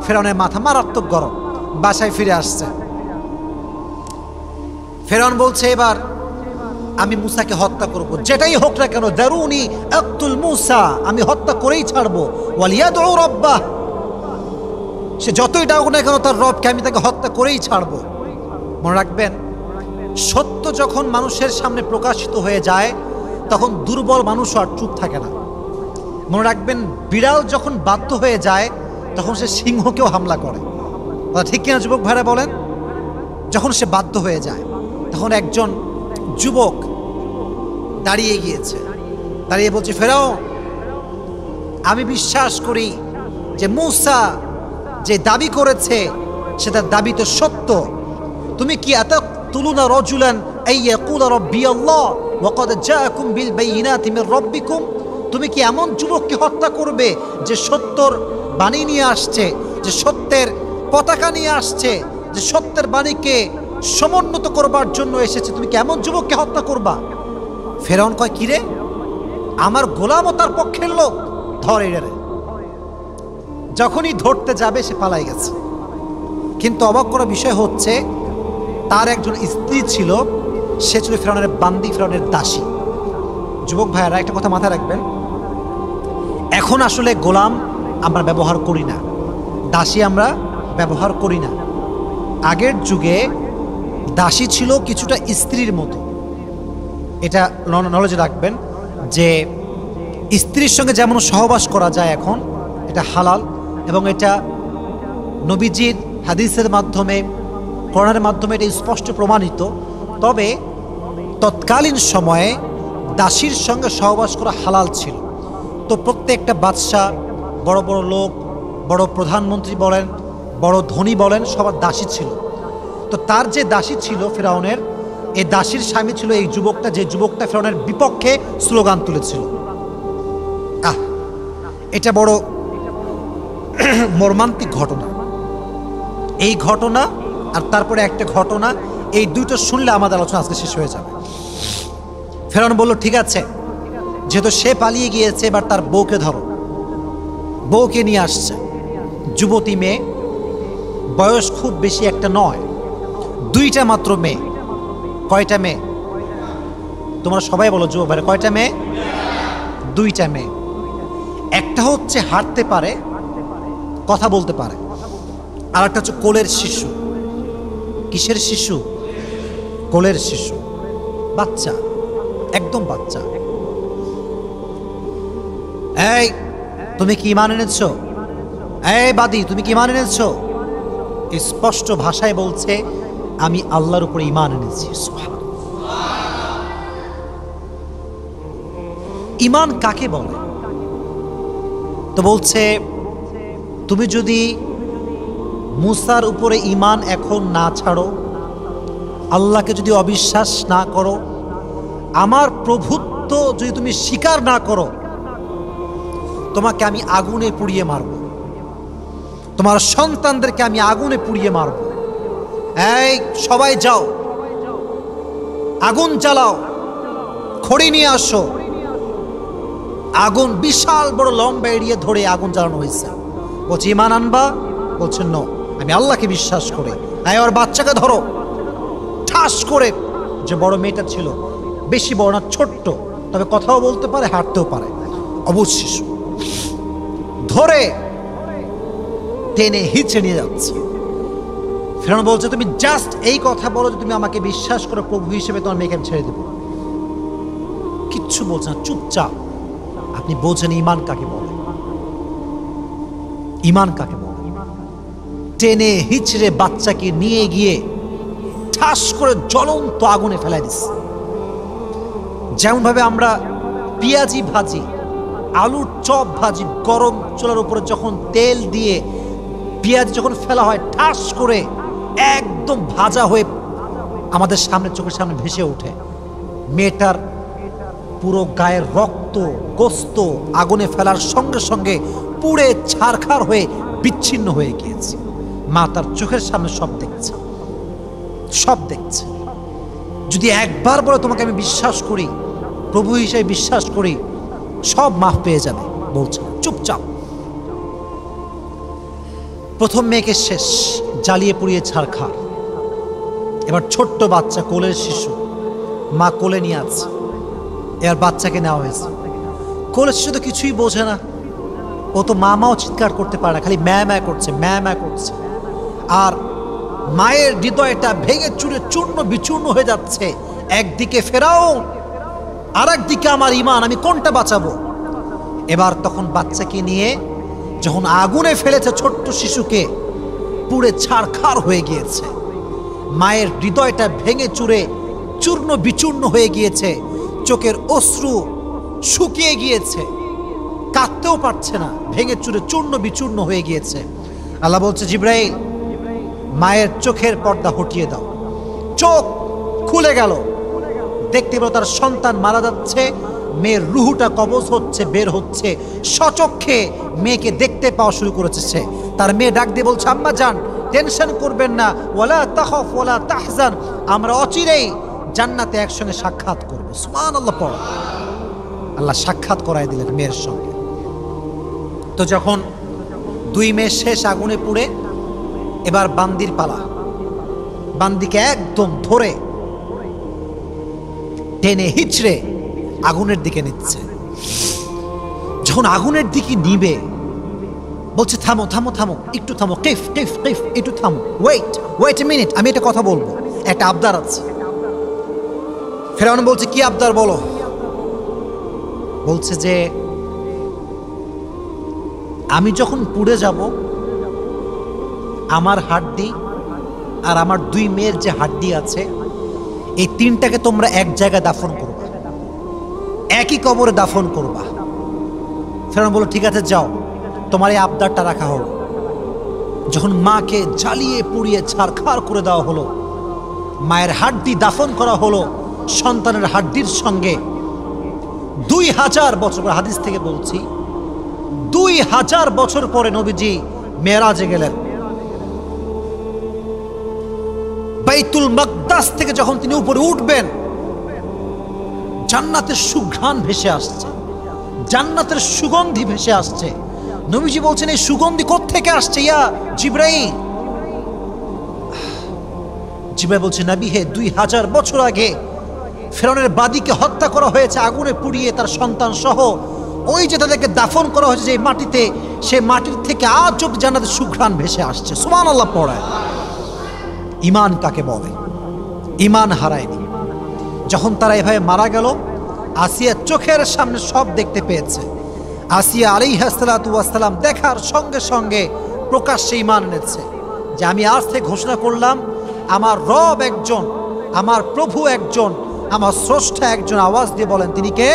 ফেরাউনের মাথা মারাত্মক গরম, বাসায় ফিরে আসছে। ফেরাউন বলছে, এবার আমি মুসাকে হত্যা করব, যেটাই হোক না কেন, দারুনি আক্তুল মুসা, আমি হত্যা করেই ছাড়বো। ওয়ালিয়াদউ রাব্বাহ, সে যতই ডাকুক না কেন তার রবকে, আমি তাকে হত্যা করেই ছাড়বো। মনে রাখবেন, সত্য যখন মানুষের সামনে প্রকাশিত হয়ে যায় তখন দুর্বল মানুষ আর চুপ থাকে না। মনে রাখবেন, বিড়াল যখন বাধ্য হয়ে যায় তখন সে সিংহকেও হামলা করে। ঠিক কিনা যুবক ভাইরা বলেন? যখন সে বাধ্য হয়ে যায় তখন একজন যুবক দাঁড়িয়ে গিয়েছে, দাঁড়িয়ে বলছে, ফেরাউন, আমি বিশ্বাস করি যে মুসা যে দাবি করেছে সেটা দাবি তো সত্য। তুমি কি আতাকতুলুনা রাজুলান আইয়াকুলা রাব্বি আল্লাহ ওয়া ক্বাদ জাআকুম বিল বাইয়িনাতি মির রাব্বিকুম? তুমি কি এমন যুবককে হত্যা করবে যে সত্যর বাণী নিয়ে আসছে, যে সত্যের পতাকা নিয়ে আসছে, যে সত্যের বাণীকে সমুন্নত করবার জন্য এসেছে? তুমি কি এমন যুবককে হত্যা করবা? ফেরাউন কয়, কিরে, আমার গোলামও তার পক্ষের লোক, ধর এরে। যখনই ধরতে যাবে সে পালাই গেছে। কিন্তু অবাক করা বিষয় হচ্ছে, তার একজন স্ত্রী ছিল, সে ছিল ফেরাউনের বান্দি, ফেরাউনের দাসী। যুবক ভাইয়েরা একটা কথা মাথায় রাখবেন, এখন আসলে গোলাম আমরা ব্যবহার করি না, দাসী আমরা ব্যবহার করি না। আগের যুগে দাসী ছিল কিছুটা স্ত্রীর মতো। এটা নলেজে রাখবেন যে স্ত্রীর সঙ্গে যেমন সহবাস করা যায় এখন, এটা হালাল, এবং এটা নবীজির হাদিসের মাধ্যমে, কোরআনের মাধ্যমে এটা স্পষ্ট প্রমাণিত। তবে তৎকালীন সময়ে দাসীর সঙ্গে সহবাস করা হালাল ছিল। তো প্রত্যেকটা বাদশাহ, বড় বড় লোক, বড় প্রধানমন্ত্রী বলেন, বড় ধনী বলেন, সবার দাসী ছিল। তো তার যে দাসী ছিল ফেরাউনের, এই দাসীর স্বামী ছিল এই যুবকটা, যে যুবকটা ফেরাউনের বিপক্ষে স্লোগান তুলেছিল। এটা বড় মর্মান্তিক ঘটনা। এই ঘটনা আর তারপরে একটা ঘটনা, এই দুটো শুনলে আমাদের আলোচনা আজকে শেষ হয়ে যাবে। ফেরাউন বলল, ঠিক আছে, যেহেতু সে পালিয়ে গিয়েছে, এবার তার বউকে ধরো। বউকে নিয়ে আসছে, যুবতী মেয়ে, বয়স খুব বেশি একটা নয়, দুইটা মাত্র মেয়ে। কয়টা মেয়ে? তোমরা সবাই বলো যুবক ভাইরা, কয়টা মেয়ে? দুইটা মেয়ে। একটা হচ্ছে হাঁটতে পারে, কথা বলতে পারে, আর একটা হচ্ছে কোলের শিশু। কিসের শিশু? কোলের শিশু, বাচ্চা, একদম বাচ্চা। এই তুমি কি ঈমান এনেছো? এই বাদী, তুমি কি ঈমান এনেছো? স্পষ্ট ভাষায় বলছে, আমি আল্লাহর উপরে ঈমান এনেছি। ঈমান কাকে বলে? তো বলছে, তুমি যদি মুসার উপরে ঈমান এখন না ছাড়ো, আল্লাহকে যদি অবিশ্বাস না করো, আমার প্রভুত্ব যদি তুমি স্বীকার না করো, তোমাকে আমি আগুনে পুড়িয়ে মারব, তোমার সন্তানদেরকে আমি আগুনে পুড়িয়ে মারব। এই সবাই যাও, আগুন জ্বালাও, খড়ি নিয়ে আসো। আগুন বিশাল বড় লম্বা এড়িয়ে ধরে আগুন জ্বালানো হয়েছে। বলছে ঈমান আনবা? বলছেন ন, আমি আল্লাহকে বিশ্বাস করে। এই ওর বাচ্চাকে ধরো। ঠাস করে, যে বড় মেয়েটা ছিল, বেশি বড় না, ছোট্ট, তবে কথাও বলতে পারে, হাঁটতেও পারে, অবুঝ শিশু, ধরে টেনে হিচড়ে নিয়ে যাচ্ছে। ফিরআউন বলছে, তুমি জাস্ট এই কথা বলো যে তুমি আমাকে বিশ্বাস করো প্রভু হিসেবে, তোমার মেয়েকে আমি ছেড়ে দেব। কিচ্ছু বলছে না, চুপচাপ। আপনি বলছেন ঈমান কাকে বলে? ঈমান কাকে বলে? টেনে হিচড়ে বাচ্চাকে নিয়ে গিয়ে ঠাস করে জ্বলন্ত আগুনে ফেলাই দিচ্ছে। যেমন ভাবে আমরা পেঁয়াজি ভাজি, আলুর চপ ভাজি, গরম চুলার উপরে যখন তেল দিয়ে পেঁয়াজ যখন ফেলা হয়, ঠাস করে একদম ভাজা হয়ে আমাদের সামনে, চোখের সামনে ভেসে ওঠে। মেয়েটার পুরো গায়ের রক্ত, গোস্ত আগুনে ফেলার সঙ্গে সঙ্গে পুড়ে ছারখার হয়ে বিচ্ছিন্ন হয়ে গিয়েছে। মা তার চোখের সামনে সব দেখছে, সব দেখছে। যদি একবার বলে তোমাকে আমি বিশ্বাস করি, প্রভু হিসেবে বিশ্বাস করি, সব মাফ পেয়ে যাবে, বলছে চুপচাপ। প্রথম মেয়েকে শেষ, জ্বালিয়ে পুড়িয়ে ছারখার। এবার ছোট্ট বাচ্চা, কোলের শিশু, মা কোলে নিয়ে আছে। এবার বাচ্চাকে নেওয়া হয়েছে। কোলের শিশু তো কিছুই বোঝে না, ও তো মাও চিৎকার করতে পারে না, খালি ম্যা ম্যা করছে, ম্যা ম্যা করছে। আর মায়ের হৃদয়টা ভেঙে চুরে চূর্ণ বিচূর্ণ হয়ে যাচ্ছে। একদিকে ফেরাউন, আর একদিকে আমার ঈমান, আমি কোনটা বাঁচাবো? এবার তখন বাচ্চাকে নিয়ে যখন আগুনে ফেলেছে ছোট্ট শিশুকে, পুড়ে ছারখার হয়ে গিয়েছে। মায়ের হৃদয়টা ভেঙে চুরে চূর্ণ বিচূর্ণ হয়ে গিয়েছে, চোখের অশ্রু শুকিয়ে গিয়েছে, কাঁদতেও পারছে না, ভেঙে চুরে চূর্ণ বিচূর্ণ হয়ে গিয়েছে। আল্লাহ বলছে, জিবরাইল, মায়ের চোখের পর্দা হটিয়ে দাও। চোখ খুলে গেল, দেখতে পেল তার সন্তান মারা যাচ্ছে, মেয়ের রুহুটা কবজ হচ্ছে, বের হচ্ছে। সচক্ষে মেয়েকে দেখতে পাওয়া শুরু করেছে সে। তার মেয়ে ডাক দিয়ে বলছে, আম্মা জান, টেনশন করবেন না, ওয়ালা তাখাফ ওয়ালা তাহজান, আমরা অচিরেই জান্নাতে একসঙ্গে সাক্ষাৎ করব। সুবহানাল্লাহ পড়ো। আল্লাহ সাক্ষাৎ করাই দিলেন মেয়ের সঙ্গে। তো যখন দুই মেয়ে শেষ আগুনে পুড়ে, এবার বান্দির পালা। বান্দিকে একদম ধরে টেনে হিচড়ে আগুনের দিকে নিচ্ছে। যখন আগুনের দিকে নিবে, বলছে থামো থামো থামো, একটু থামো, টিফ টিফ টিফ, একটু থামো, ওয়েট এ মিনিট, আমি একটা কথা বলবো, একটা আবদার আছে। ফেরাউন বলছে, কি আবদার বলো? বলছে যে আমি যখন পুড়ে যাব, আমার হাড্ডি আর আমার দুই মেয়ের যে হাড্ডি আছে, এই তিনটাকে তোমরা এক জায়গায় দাফন করবা, একই কবরে দাফন করবা। ফেরাউন বলল, ঠিক আছে যাও, তোমার এই আবদারটা রাখা হলো। যখন মাকে জ্বালিয়ে পুড়িয়ে ছারখার করে দেওয়া হলো, মায়ের হাড্ডি দাফন করা হলো সন্তানের হাড্ডির সঙ্গে। 2000 বছর, হাদিস থেকে বলছি, 2000 বছর পরে নবীজি মেরাজে গেলেন। বাইতুল মাকদাস থেকে যখন তিনি উপরে উঠবেন, জান্নাতের সুঘ্রাণ ভেসে আসছে, জান্নাতের সুগন্ধি ভেসে আসছে। নবীজি বলছেন, এই সুগন্ধি কোত্থেকে আসছে ইয়া জিবরাইল? জিবরাইল বলছে, নবী হে, 2000 বছর আগে ফেরাউনের বাদীকে হত্যা করা হয়েছে আগুনে পুড়িয়ে, তার সন্তান সহ ওই যে তাদেরকে দাফন করা হয়েছে যে মাটিতে, সে মাটির থেকে আজব জান্নাতের সুঘ্রাণ ভেসে আসছে। সুবহানাল্লাহ পড়ায়। ঈমান কাকে বলে? ঈমান হারায়নি। যখন তারা এভাবে মারা গেল, আসিয়া চোখের সামনে সব দেখতে পেয়েছে। আসিয়া আলাইহিস সালাতু ওয়াস সালাম দেখার সঙ্গে সঙ্গে প্রকাশ্যে ঈমান এনেছে যে আমি আজ থেকে ঘোষণা করলাম আমার রব একজন, আমার প্রভু একজন, আমার স্রষ্টা একজন। আওয়াজ দিয়ে বলেন তিনি কে?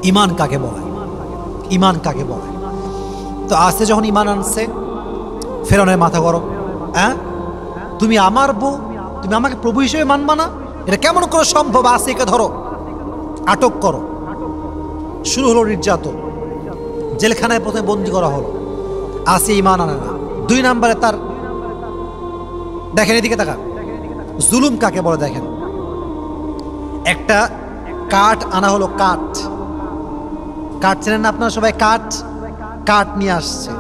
ঈমান কাকে বলে? ঈমান কাকে বলে? তো আসিয়া যখন ঈমান আনছে, ফেরাউনের মাথা গরম। হ্যাঁ, তুমি আমার বউ, তুমি আমাকে প্রভু হিসেবে মানবা না? এটা কেমন করে সম্ভব? আসিয়াকে ধরো, আটক করো। শুরু হলো নির্যাতন। জেলখানায় প্রথমে বন্দি করা হলো। আসিয়া ঈমান আনে না। 2 নম্বরে তার, দেখেন এদিকে তাকান, জুলুম কাকে বলে দেখেন। একটা কাঠ আনা হলো, কাঠ, কাঠ চেনেন না আপনারা সবাই? কাঠ, কাঠ নিয়ে আসছে,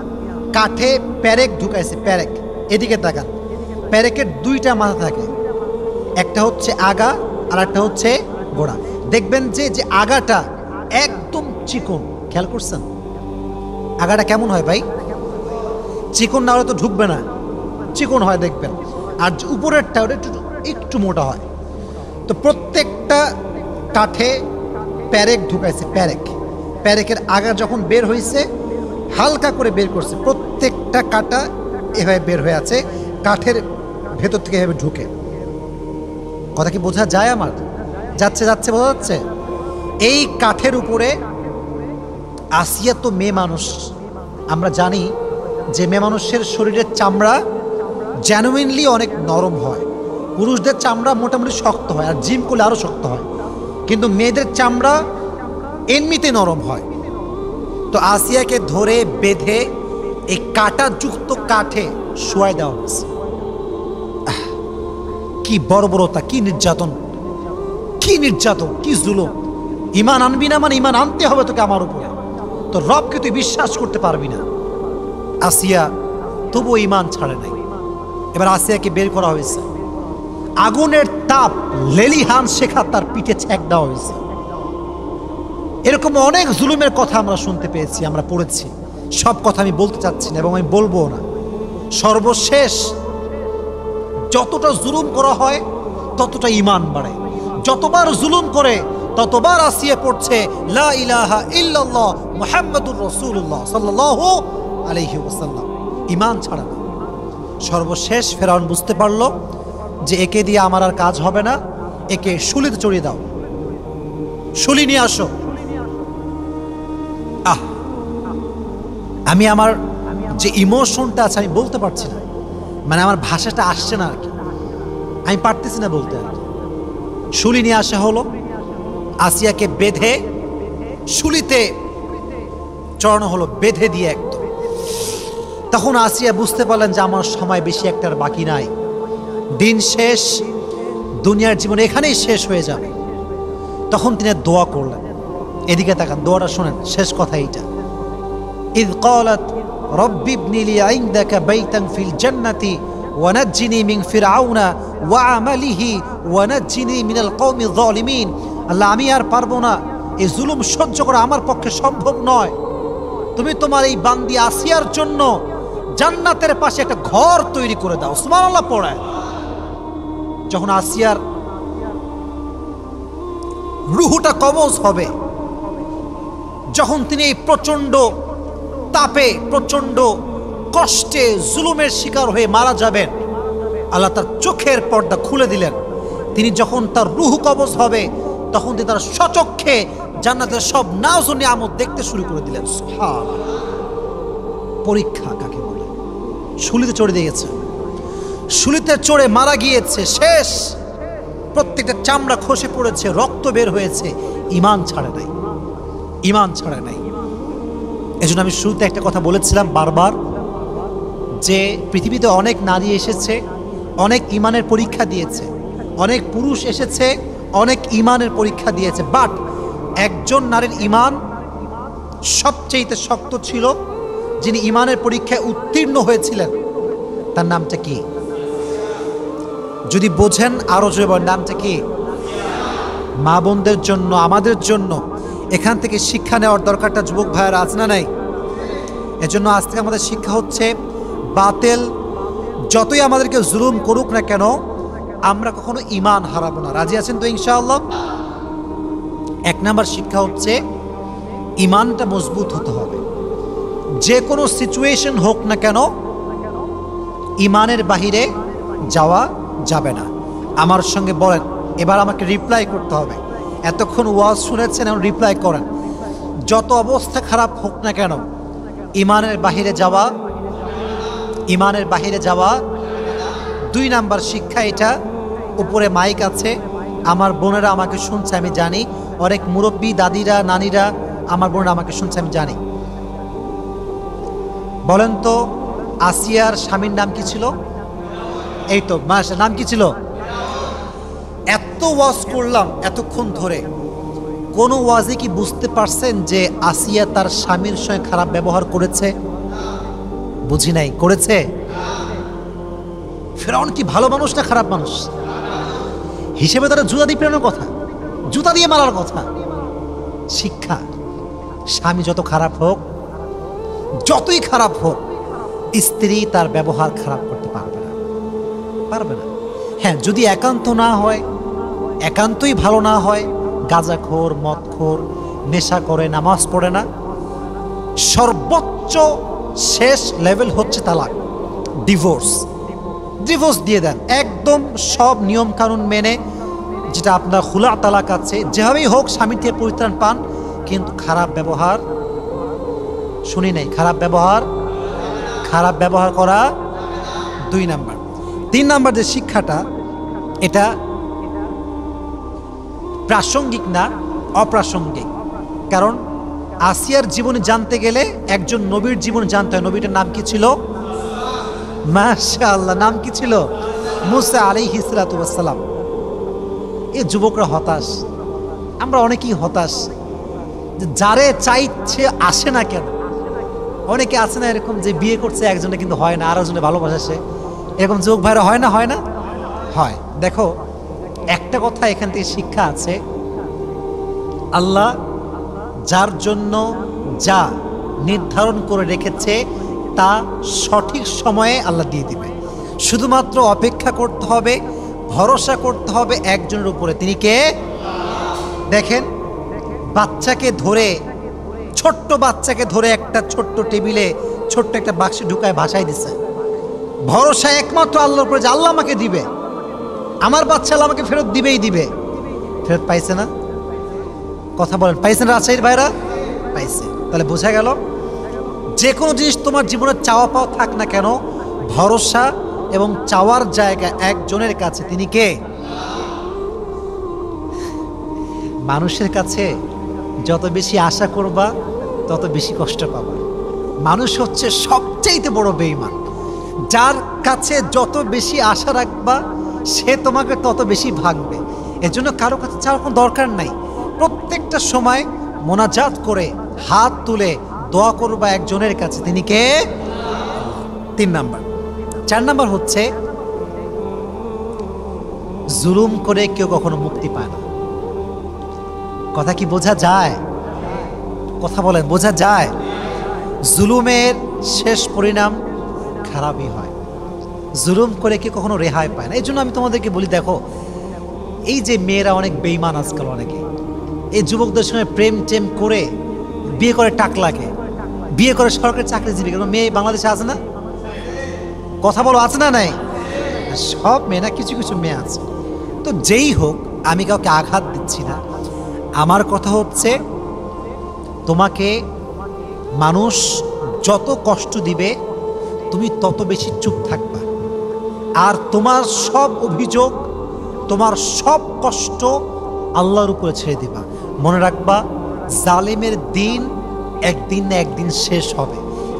কাঠে প্যারেক ঢুকাইছে, প্যারেক। এদিকে তাকান, প্যারেকের 2টা মাথা থাকে, একটা হচ্ছে আগা আর একটা হচ্ছে গোড়া। দেখবেন যে যে আগাটা একদম চিকন, খেয়াল করছেন? আগাটা কেমন হয় ভাই? চিকন না হলে তো ঢুকবে না, চিকন হয় দেখবেন। আর উপরেরটা ওটা একটু একটু মোটা হয়। তো প্রত্যেকটা কাঠে প্যারেক ঢুকাইছে, প্যারেক। প্যারেকের আগা যখন বের হয়েছে, হালকা করে বের করছে, প্রত্যেকটা কাটা এভাবে বের হয়ে আছে, কাঠের ভেতর থেকে এভাবে ঢুকে। কথা কি বোঝা যায় আমার? যাচ্ছে যাচ্ছে, বোঝা যাচ্ছে? এই কাঠের উপরে আসিয়া তো মেয়ে মানুষ, আমরা জানি যে মেয়ে মানুষের শরীরের চামড়া জেনুইনলি অনেক নরম হয়। পুরুষদের চামড়া মোটামুটি শক্ত হয়, আর জিম করলে আরও শক্ত হয়, কিন্তু মেয়েদের চামড়া এমনিতে নরম হয়। তো আসিয়াকে ধরে বেঁধে এই কাঁটাযুক্ত কাঠে শোয়াই দেওয়া হয়েছে। কি বর্বরতা, কি নির্যাতন, কি নির্যাতন, কি জুলুম! ঈমান আনবি না মানে ঈমান আনতে হবে তোকে আমার উপরে, তো রবকে তুই বিশ্বাস করতে পারবি না। আসিয়া তবুও ঈমান ছাড়ে নাই। এবার আসিয়াকে বের করা হয়েছে, আগুনের তাপ লেলিহান শেখা তার পিঠে ছ্যাঁক দেওয়া হয়েছে। এরকম অনেক জুলুমের কথা আমরা শুনতে পেয়েছি, আমরা পড়েছি। সব কথা আমি বলতে চাচ্ছি না এবং আমি বলবো না। সর্বশেষ যতটা জুলুম করা হয় ততটা ঈমান বাড়ে। যতবার জুলুম করে ততবার আসিয়া পড়ছে লা ইলাহা ইল্লাল্লাহ মুহাম্মাদুর রাসূলুল্লাহ সাল্লাল্লাহু আলাইহি ওয়াসাল্লাম। ঈমান ছাড়া না। সর্বশেষ ফেরাউন বুঝতে পারলো যে একে দিয়ে আমার আর কাজ হবে না, একে শুলিতে চড়িয়ে দাও, শুলি নিয়ে আসো। আমি আমার যে ইমোশনটা আছে আমি বলতে পারছি না, মানে আমার ভাষাটা আসছে না আর কি, আমি পারতেছি না বলতে আর কি। শুলি নিয়ে আসা হলো, আসিয়াকে বেঁধে শুলিতে চড়ানো হলো, বেঁধে দিয়ে একদম। তখন আসিয়া বুঝতে পারলেন যে আমার সময় বেশি একটার বাকি নাই, দিন শেষ, দুনিয়ার জীবন এখানেই শেষ হয়ে যাবে। তখন তিনি দোয়া করলেন। এদিকে তাকান, দোয়াটা শোনেন, শেষ কথা এইটা। إذ قالت رب ابن لي عندك بيتا في الجنة ونجني من فرعون وعمله ونجني من القوم الظالمين। আল্লাহ, আমি আর পারবো না, এই জুলুম সহ্য করা আমার পক্ষে সম্ভব নয়। তুমি তোমার এই বান্দি আসিয়ার জন্য জান্নাতের পাশে একটা ঘর তৈরি করে দাও। সুবহানাল্লাহ পড়ায়। যখন আসিয়ার রুহুটা কবজ হবে, যখন তিনি এই প্রচন্ড তাপে, প্রচন্ড কষ্টে, জুলুমের শিকার হয়ে মারা যাবেন, আল্লাহ তার চোখের পর্দা খুলে দিলেন। তিনি যখন তার রুহু কবজ হবে, তখন তিনি তার স্বচক্ষে জান্নাতের সব নাজ ও নিয়ামত দেখতে শুরু করে দিলেন। সুবহানাল্লাহ। পরীক্ষা কাকে বলে? শুলিতে চড়ে দিয়েছে, শুলিতে চড়ে মারা গিয়েছে, শেষ, প্রত্যেকটা চামড়া খসে পড়েছে, রক্ত বের হয়েছে, ঈমান ছাড়ে নাই, ঈমান ছাড়ে নাই। এজন্য আমি শুরুতে একটা কথা বলেছিলাম বারবার, যে পৃথিবীতে অনেক নারী এসেছে, অনেক ঈমানের পরীক্ষা দিয়েছে, অনেক পুরুষ এসেছে, অনেক ঈমানের পরীক্ষা দিয়েছে, বাট একজন নারীর ঈমান সবচেয়ে শক্ত ছিল, যিনি ঈমানের পরীক্ষায় উত্তীর্ণ হয়েছিলেন। তার নামটা কি? যদি বোঝেন আরো জোরে বলেন, নামটা কি? মা বোনদের জন্য, আমাদের জন্য এখান থেকে শিক্ষা নেওয়ার দরকারটা যুবক ভাইয়ের আছে না নাই? এজন্য আজ থেকে আমাদের শিক্ষা হচ্ছে, বাতিল যতই আমাদেরকে জুলুম করুক না কেন আমরা কখনো ঈমান হারাবো না। রাজি আছেন তো ইনশাআল্লাহ? এক নাম্বার শিক্ষা হচ্ছে ঈমানটা মজবুত হতে হবে। যে কোনো সিচুয়েশন হোক না কেন ঈমানের বাহিরে যাওয়া যাবে না। আমার সঙ্গে বলেন, এবার আমাকে রিপ্লাই করতে হবে। এতক্ষণ ওয়াজ শুনেছেন, এখন রিপ্লাই করেন। যত অবস্থা খারাপ হোক না কেন ঈমানের বাহিরে যাওয়া, ঈমানের বাহিরে যাওয়া। 2 নাম্বার শিক্ষা এটা, উপরে মাইক আছে, আমার বোনেরা আমাকে শুনছে আমি জানি, অনেক মুরব্বী দাদিরা নানিরা আমার বোনেরা আমাকে শুনছে আমি জানি। বলেন তো আসিয়ার স্বামীর নাম কি ছিল? এই তো মাশাআল্লাহ, নাম কি ছিল? এত ওয়াজ করলাম এতক্ষণ ধরে, কোন ওয়াজে কি বুঝতে পারছেন যে আসিয়া তার স্বামীর সঙ্গে খারাপ ব্যবহার করেছে? বুঝি নাই। করেছে? ফিরআউন কি ভালো মানুষ না খারাপ মানুষ? হিসেবে তারা জুতা দিয়ে পেরানোর কথা, জুতা দিয়ে মারার কথা। শিক্ষা, স্বামী যত খারাপ হোক, যতই খারাপ হোক, স্ত্রী তার ব্যবহার খারাপ করতে পারবে না, পারবে না। হ্যাঁ, যদি একান্ত না হয়, একান্তই ভালো না হয়, গাঁজাখোর, মদখোর, নেশা করে, নামাজ পড়ে না, সর্বোচ্চ শেষ লেভেল হচ্ছে তালাক, ডিভোর্স। ডিভোর্স দিয়ে দেন একদম, সব নিয়ম কানুন মেনে, যেটা আপনার খুলা তালাক আছে, যেভাবেই হোক স্বামী থেকে পরিত্রাণ পান, কিন্তু খারাপ ব্যবহার শুনি নাই। খারাপ ব্যবহার করা 2 নাম্বার। 3 নাম্বার যে শিক্ষাটা, এটা প্রাসঙ্গিক না, অপ্রাসঙ্গিক। কারণ আসিয়ার জীবনে জানতে গেলে একজন নবীর জীবন জানতে হয়। নবীটার নাম কি ছিল? মাশাআল্লাহ, নাম কি ছিল? মুসা আলাইহিস সালাতু ওয়াস সালাম। এই যুবকরা হতাশ, আমরা অনেকেই হতাশ, যে যারে চাইছে আসে না কেন। অনেকে আছে না এরকম, যে বিয়ে করছে একজনে কিন্তু হয় না, আরেকজনে ভালোবাসে, এরকম যুবক ভাইরা হয় না? হয় না? হয়। দেখো, একটা কথা এখান থেকে শিক্ষা আছে, আল্লাহ যার জন্য যা নির্ধারণ করে রেখেছে তা সঠিক সময়ে আল্লাহ দিয়ে দিবে। শুধুমাত্র অপেক্ষা করতে হবে, ভরসা করতে হবে একজনের উপরে। তিনি কে? দেখেন, বাচ্চাকে ধরে, ছোট্ট বাচ্চাকে ধরে একটা ছোট্ট টেবিলে ছোট্ট একটা বাক্সে ঢুকায় ভাসায় দিছে। ভরসা একমাত্র আল্লাহর উপরে, যে আল্লাহ আমাকে দিবে, আমার বাচ্চা আল্লাহ আমাকে ফেরত দিবেই দিবে। ফেরত পাইছে না? কথা বলেন, পাইছেন রাজশাহীর ভাইরা? পাইছে। তাহলে বোঝা গেল, যে কোনো জিনিস তোমার জীবনে চাওয়া পাওয়া থাক না কেন, ভরসা এবং চাওয়ার জায়গা একজনের কাছে। তিনি কে? মানুষের কাছে যত বেশি আশা করবা তত বেশি কষ্ট পাবা। মানুষ হচ্ছে সবচেয়ে বড় বেঈমান। যার কাছে যত বেশি আশা রাখবা সে তোমাকে তত বেশি ভাগবে। এজন্য কারো কাছে চাওয়ার কোনো দরকার নাই। প্রত্যেকটা সময় মোনাজাত করে হাত তুলে দোয়া করবা একজনের কাছে। তিনি কে? 3 নাম্বার। 4 নাম্বার হচ্ছে, জুলুম করে কেউ কখনো মুক্তি পায় না। কথা কি বোঝা যায়? কথা বলেন, বোঝা যায়? জুলুমের শেষ পরিণাম খারাপই হয়। জুলুম করে কেউ কখনো রেহাই পায় না। এই জন্য আমি তোমাদেরকে বলি, দেখো, এই যে মেয়েরা অনেক বেঈমান আজকাল, অনেকে এই যুবকদের সঙ্গে প্রেম টেম করে বিয়ে করে টাকলাকে, বিয়ে করে সরকারি চাকরিজীবী। কেন মেয়ে বাংলাদেশে আছে না? কথা বলো, আছে না? নাই? সব মেয়ে না, কিছু কিছু মেয়ে আছে। তো যেই হোক, আমি কাউকে আঘাত দিচ্ছি না। আমার কথা হচ্ছে, তোমাকে মানুষ যত কষ্ট দিবে তুমি তত বেশি চুপ থাকবা, আর তোমার সব অভিযোগ, তোমার সব কষ্ট আল্লাহর উপরে ছেড়ে দিবা। মনে রাখবা, জালেমের দিন একদিন না একদিন শেষ হবে।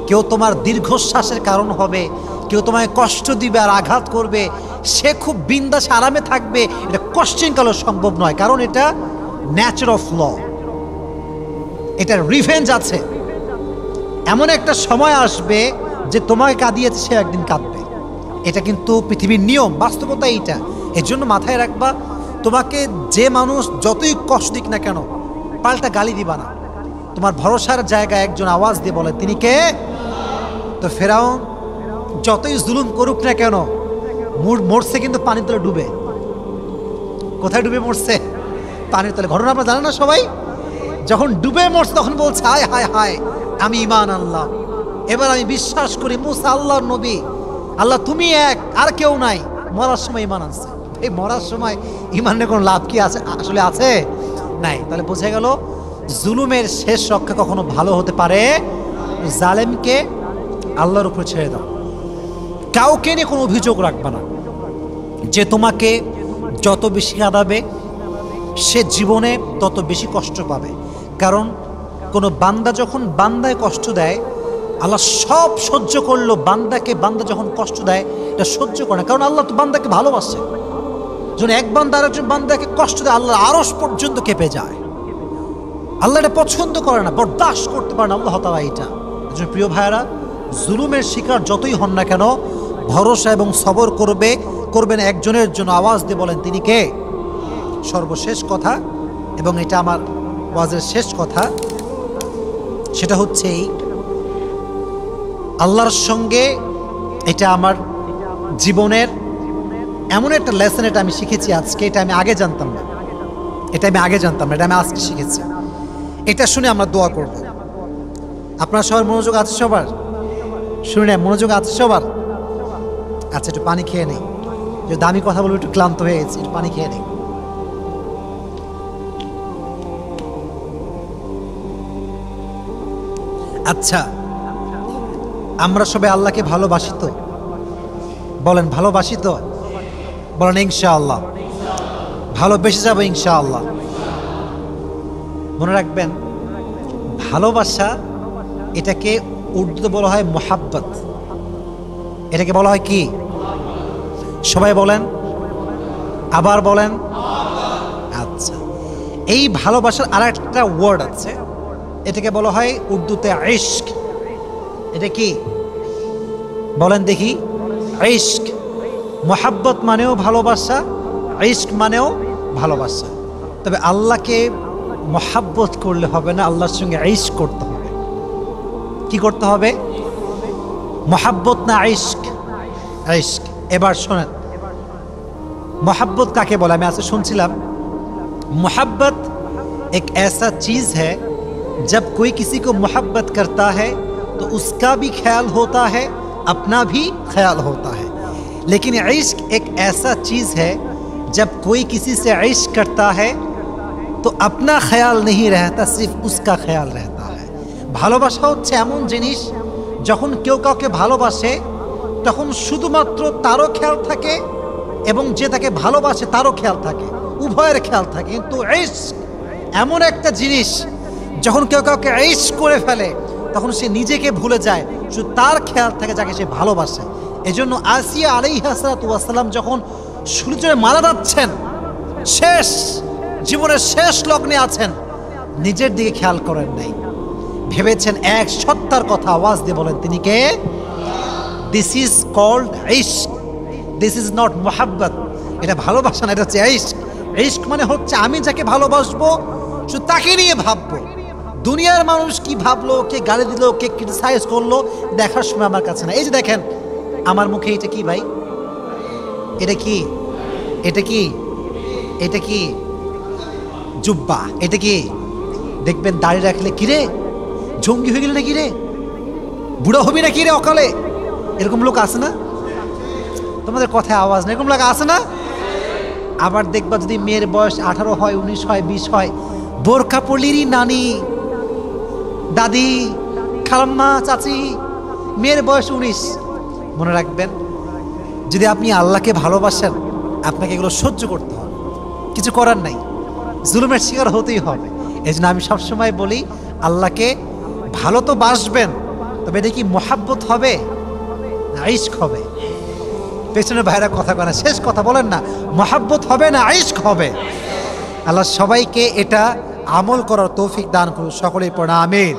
কেউ তোমার দীর্ঘশ্বাসের কারণ হবে, কেউ তোমায় কষ্ট দিবে আর আঘাত করবে, সে খুব বিন্দাস আরামে থাকবে, এটা কোশ্চেন কালো সম্ভব নয়। কারণ এটা ন্যাচার অফ ল, এটা রিভেঞ্জ আছে। এমন একটা সময় আসবে যে তোমাকে কাঁদিয়েছে সে একদিন কাঁদবে। এটা কিন্তু পৃথিবীর নিয়ম, বাস্তবতা এইটা। এর জন্য মাথায় রাখবা, তোমাকে যে মানুষ যতই কষ্ট দিক না কেন পাল্টা গালি দিবা না। তোমার ভরসার জায়গায় একজন আওয়াজ দিয়ে বলে তিনি কে? তো ফেরাউন যতই জুলুম করুক না কেন মরছে কিন্তু পানির তলে ডুবে। কোথায় ডুবে মরছে? পানির তলে। ঘটনা আপনারা জানেন না সবাই? যখন ডুবে মরছে তখন বলছে হায় হায় হায়, আমি ঈমান আনলাম, এবার আমি বিশ্বাস করি মুসা আল্লাহর নবী, আল্লাহ তুমি এক, আর কেউ নাই। মরার সময় ঈমান আনছে। এই মরার সময় ঈমানের কোনো লাভ কি আছে? আসলে আছে? নাই। তাহলে বোঝা গেল জুলুমের শেষ রক্ষা কখনো ভালো হতে পারে। জালেমকে আল্লাহর উপর ছেড়ে দাও, কাউকে নিয়ে কোনো অভিযোগ রাখবে না। যে তোমাকে যত বেশি কাঁদাবে সে জীবনে তত বেশি কষ্ট পাবে। কারণ কোনো বান্দা যখন বান্দায় কষ্ট দেয়, আল্লাহ সব সহ্য করলো, বান্দা যখন কষ্ট দেয় এটা সহ্য করে না। কারণ আল্লাহ তো বান্দাকে ভালোবাসে। যখন এক বান্দা আরেকজন বান্দাকে কষ্ট দেয়, আল্লাহর আরশ পর্যন্ত কেঁপে যায়। আল্লাহ এটা পছন্দ করে না, বরদাস্ত করতে পারে না আল্লাহ তাআলা এটা। এজন্য প্রিয় ভাইয়েরা, জুলুমের শিকার যতই হন না কেন, ভরসা এবং সবর করবেন একজনের জন্য। আওয়াজ দিয়ে বলেন তিনি কে? সর্বশেষ কথা, এবং এটা আমার ওয়াজের শেষ কথা, সেটা হচ্ছে এই আল্লাহর সঙ্গে, এটা আমার জীবনের এমন একটা লেসন, এটা আমি শিখেছি আজকে। এটা আমি আগে জানতাম না, এটা আমি আজকে শিখেছি। এটা শুনে আমরা দোয়া করব। আপনার সবার মনোযোগ আছে? সবার শুনে মনোযোগ আছে সবার? আচ্ছা, একটু পানি খেয়ে নেই। যে দামি কথা বলবো, একটু ক্লান্ত হয়ে গেছি, একটু পানি খেয়ে নেই। আচ্ছা, আমরা সবাই আল্লাহকে ভালোবাসি তো? বলেন ভালোবাসি তো? বলেন ইনশাআল্লাহ ভালোবেসে যাবো ইনশাআল্লাহ। মনে রাখবেন, ভালোবাসা এটাকে উর্দুতে বলা হয় মোহাব্বত। এটাকে বলা হয় কি? সবাই বলেন, আবার বলেন। আচ্ছা, এই ভালোবাসার আর একটা ওয়ার্ড আছে, এটাকে বলা হয় উর্দুতে ইশক। এটা কি বলেন দেখি? ইশক। মোহাব্বত মানেও ভালোবাসা, ইশক মানেও ভালোবাসা। তবে আল্লাহকে মোহাব্বত করলে হবে না, আল্লাহর সঙ্গে ইশক করতে হবে। কি করতে হবে? মোহাব্বত না ইশক? ইশক। এবার শোনেন, मोहब्बत काके बोला? मैं आपसे सुनছিলাম, मोहब्बत एक ऐसा चीज़ है जब कोई किसी को मोहब्बत करता है तो उसका भी ख्याल होता है, अपना भी ख्याल होता है। लेकिन इश्क एक ऐसा चीज़ है जब कोई किसी से इश्क करता है तो अपना ख्याल नहीं रहता, सिर्फ उसका ख्याल रहता है। ভালোবাসা হচ্ছে এমন জিনিস, যখন কেউ কাউকে ভালোবাসে তখন শুধুমাত্র তারও খেয়াল থাকে এবং যে তাকে ভালোবাসে তারও খেয়াল থাকে, উভয়ের খেয়াল থাকে। কিন্তু ইশক এমন একটা জিনিস, যখন কেউ কাউকে ইশক করে ফেলে তখন সে নিজেকে ভুলে যায়, শুধু তার খেয়াল থাকে যাকে সে ভালোবাসে। এজন্য আসিয়া আলাইহিস সালাতু ওয়াস সালাম যখন সূর্যে মারা যাচ্ছেন, শেষ জীবনের শেষ লগ্নে আছেন, নিজের দিকে খেয়াল করেন নাই, ভেবেছেন এক সত্তার কথা। আওয়াজ দিয়ে বলেন তিনি কে? দিস ইজ কল্ড ইশক, দিস ইজ নট মোহাব্বত। এটা ভালোবাসা না, এটা হচ্ছে ইশক। ইশক মানে হচ্ছে আমি যাকে ভালোবাসবো শুধু তাকে নিয়ে ভাববো। দুনিয়ার মানুষ কি ভাবলো, কে গালি দিল, কে ক্রিটিসাইজ করলো, দেখার সময় আমার কাছে না। এই যে দেখেন আমার মুখে, এটা কি ভাই? এটা কি? এটা কি? এটা কি? জুব্বা। এটা কি? দেখবেন দাড়ি রাখলে কিরে জঙ্গি হয়ে গেলে না, কিরে বুড়া হবি না, কিরে অকালে, এরকম লোক আছে না? তোমাদের কথায় আওয়াজ না, এরকম লোক আছে না? আবার দেখবা যদি মেয়ের বয়স 18 হয়, 19 হয়, 20 হয়, বোরকা পড়লিরই নানি, দাদি, খালাম্মা, চাচি, মেয়ের বয়স 19। মনে রাখবেন, যদি আপনি আল্লাহকে ভালোবাসেন আপনাকে এগুলো সহ্য করতে হবে, কিছু করার নাই, জুলুমের শিকার হতেই হবে। এই জন্য আমি সবসময় বলি, আল্লাহকে ভালো তো বাসবেন, তবে এটা কি মোহাব্বত হবে না ইশক হবে? পেছনে ভাইরা কথা বলে, শেষ কথা বলেন না, মোহাব্বত হবে না ইশক হবে? আল্লাহ সবাইকে এটা আমল করার তৌফিক দান করুন। সকলেই পড়া আমিন।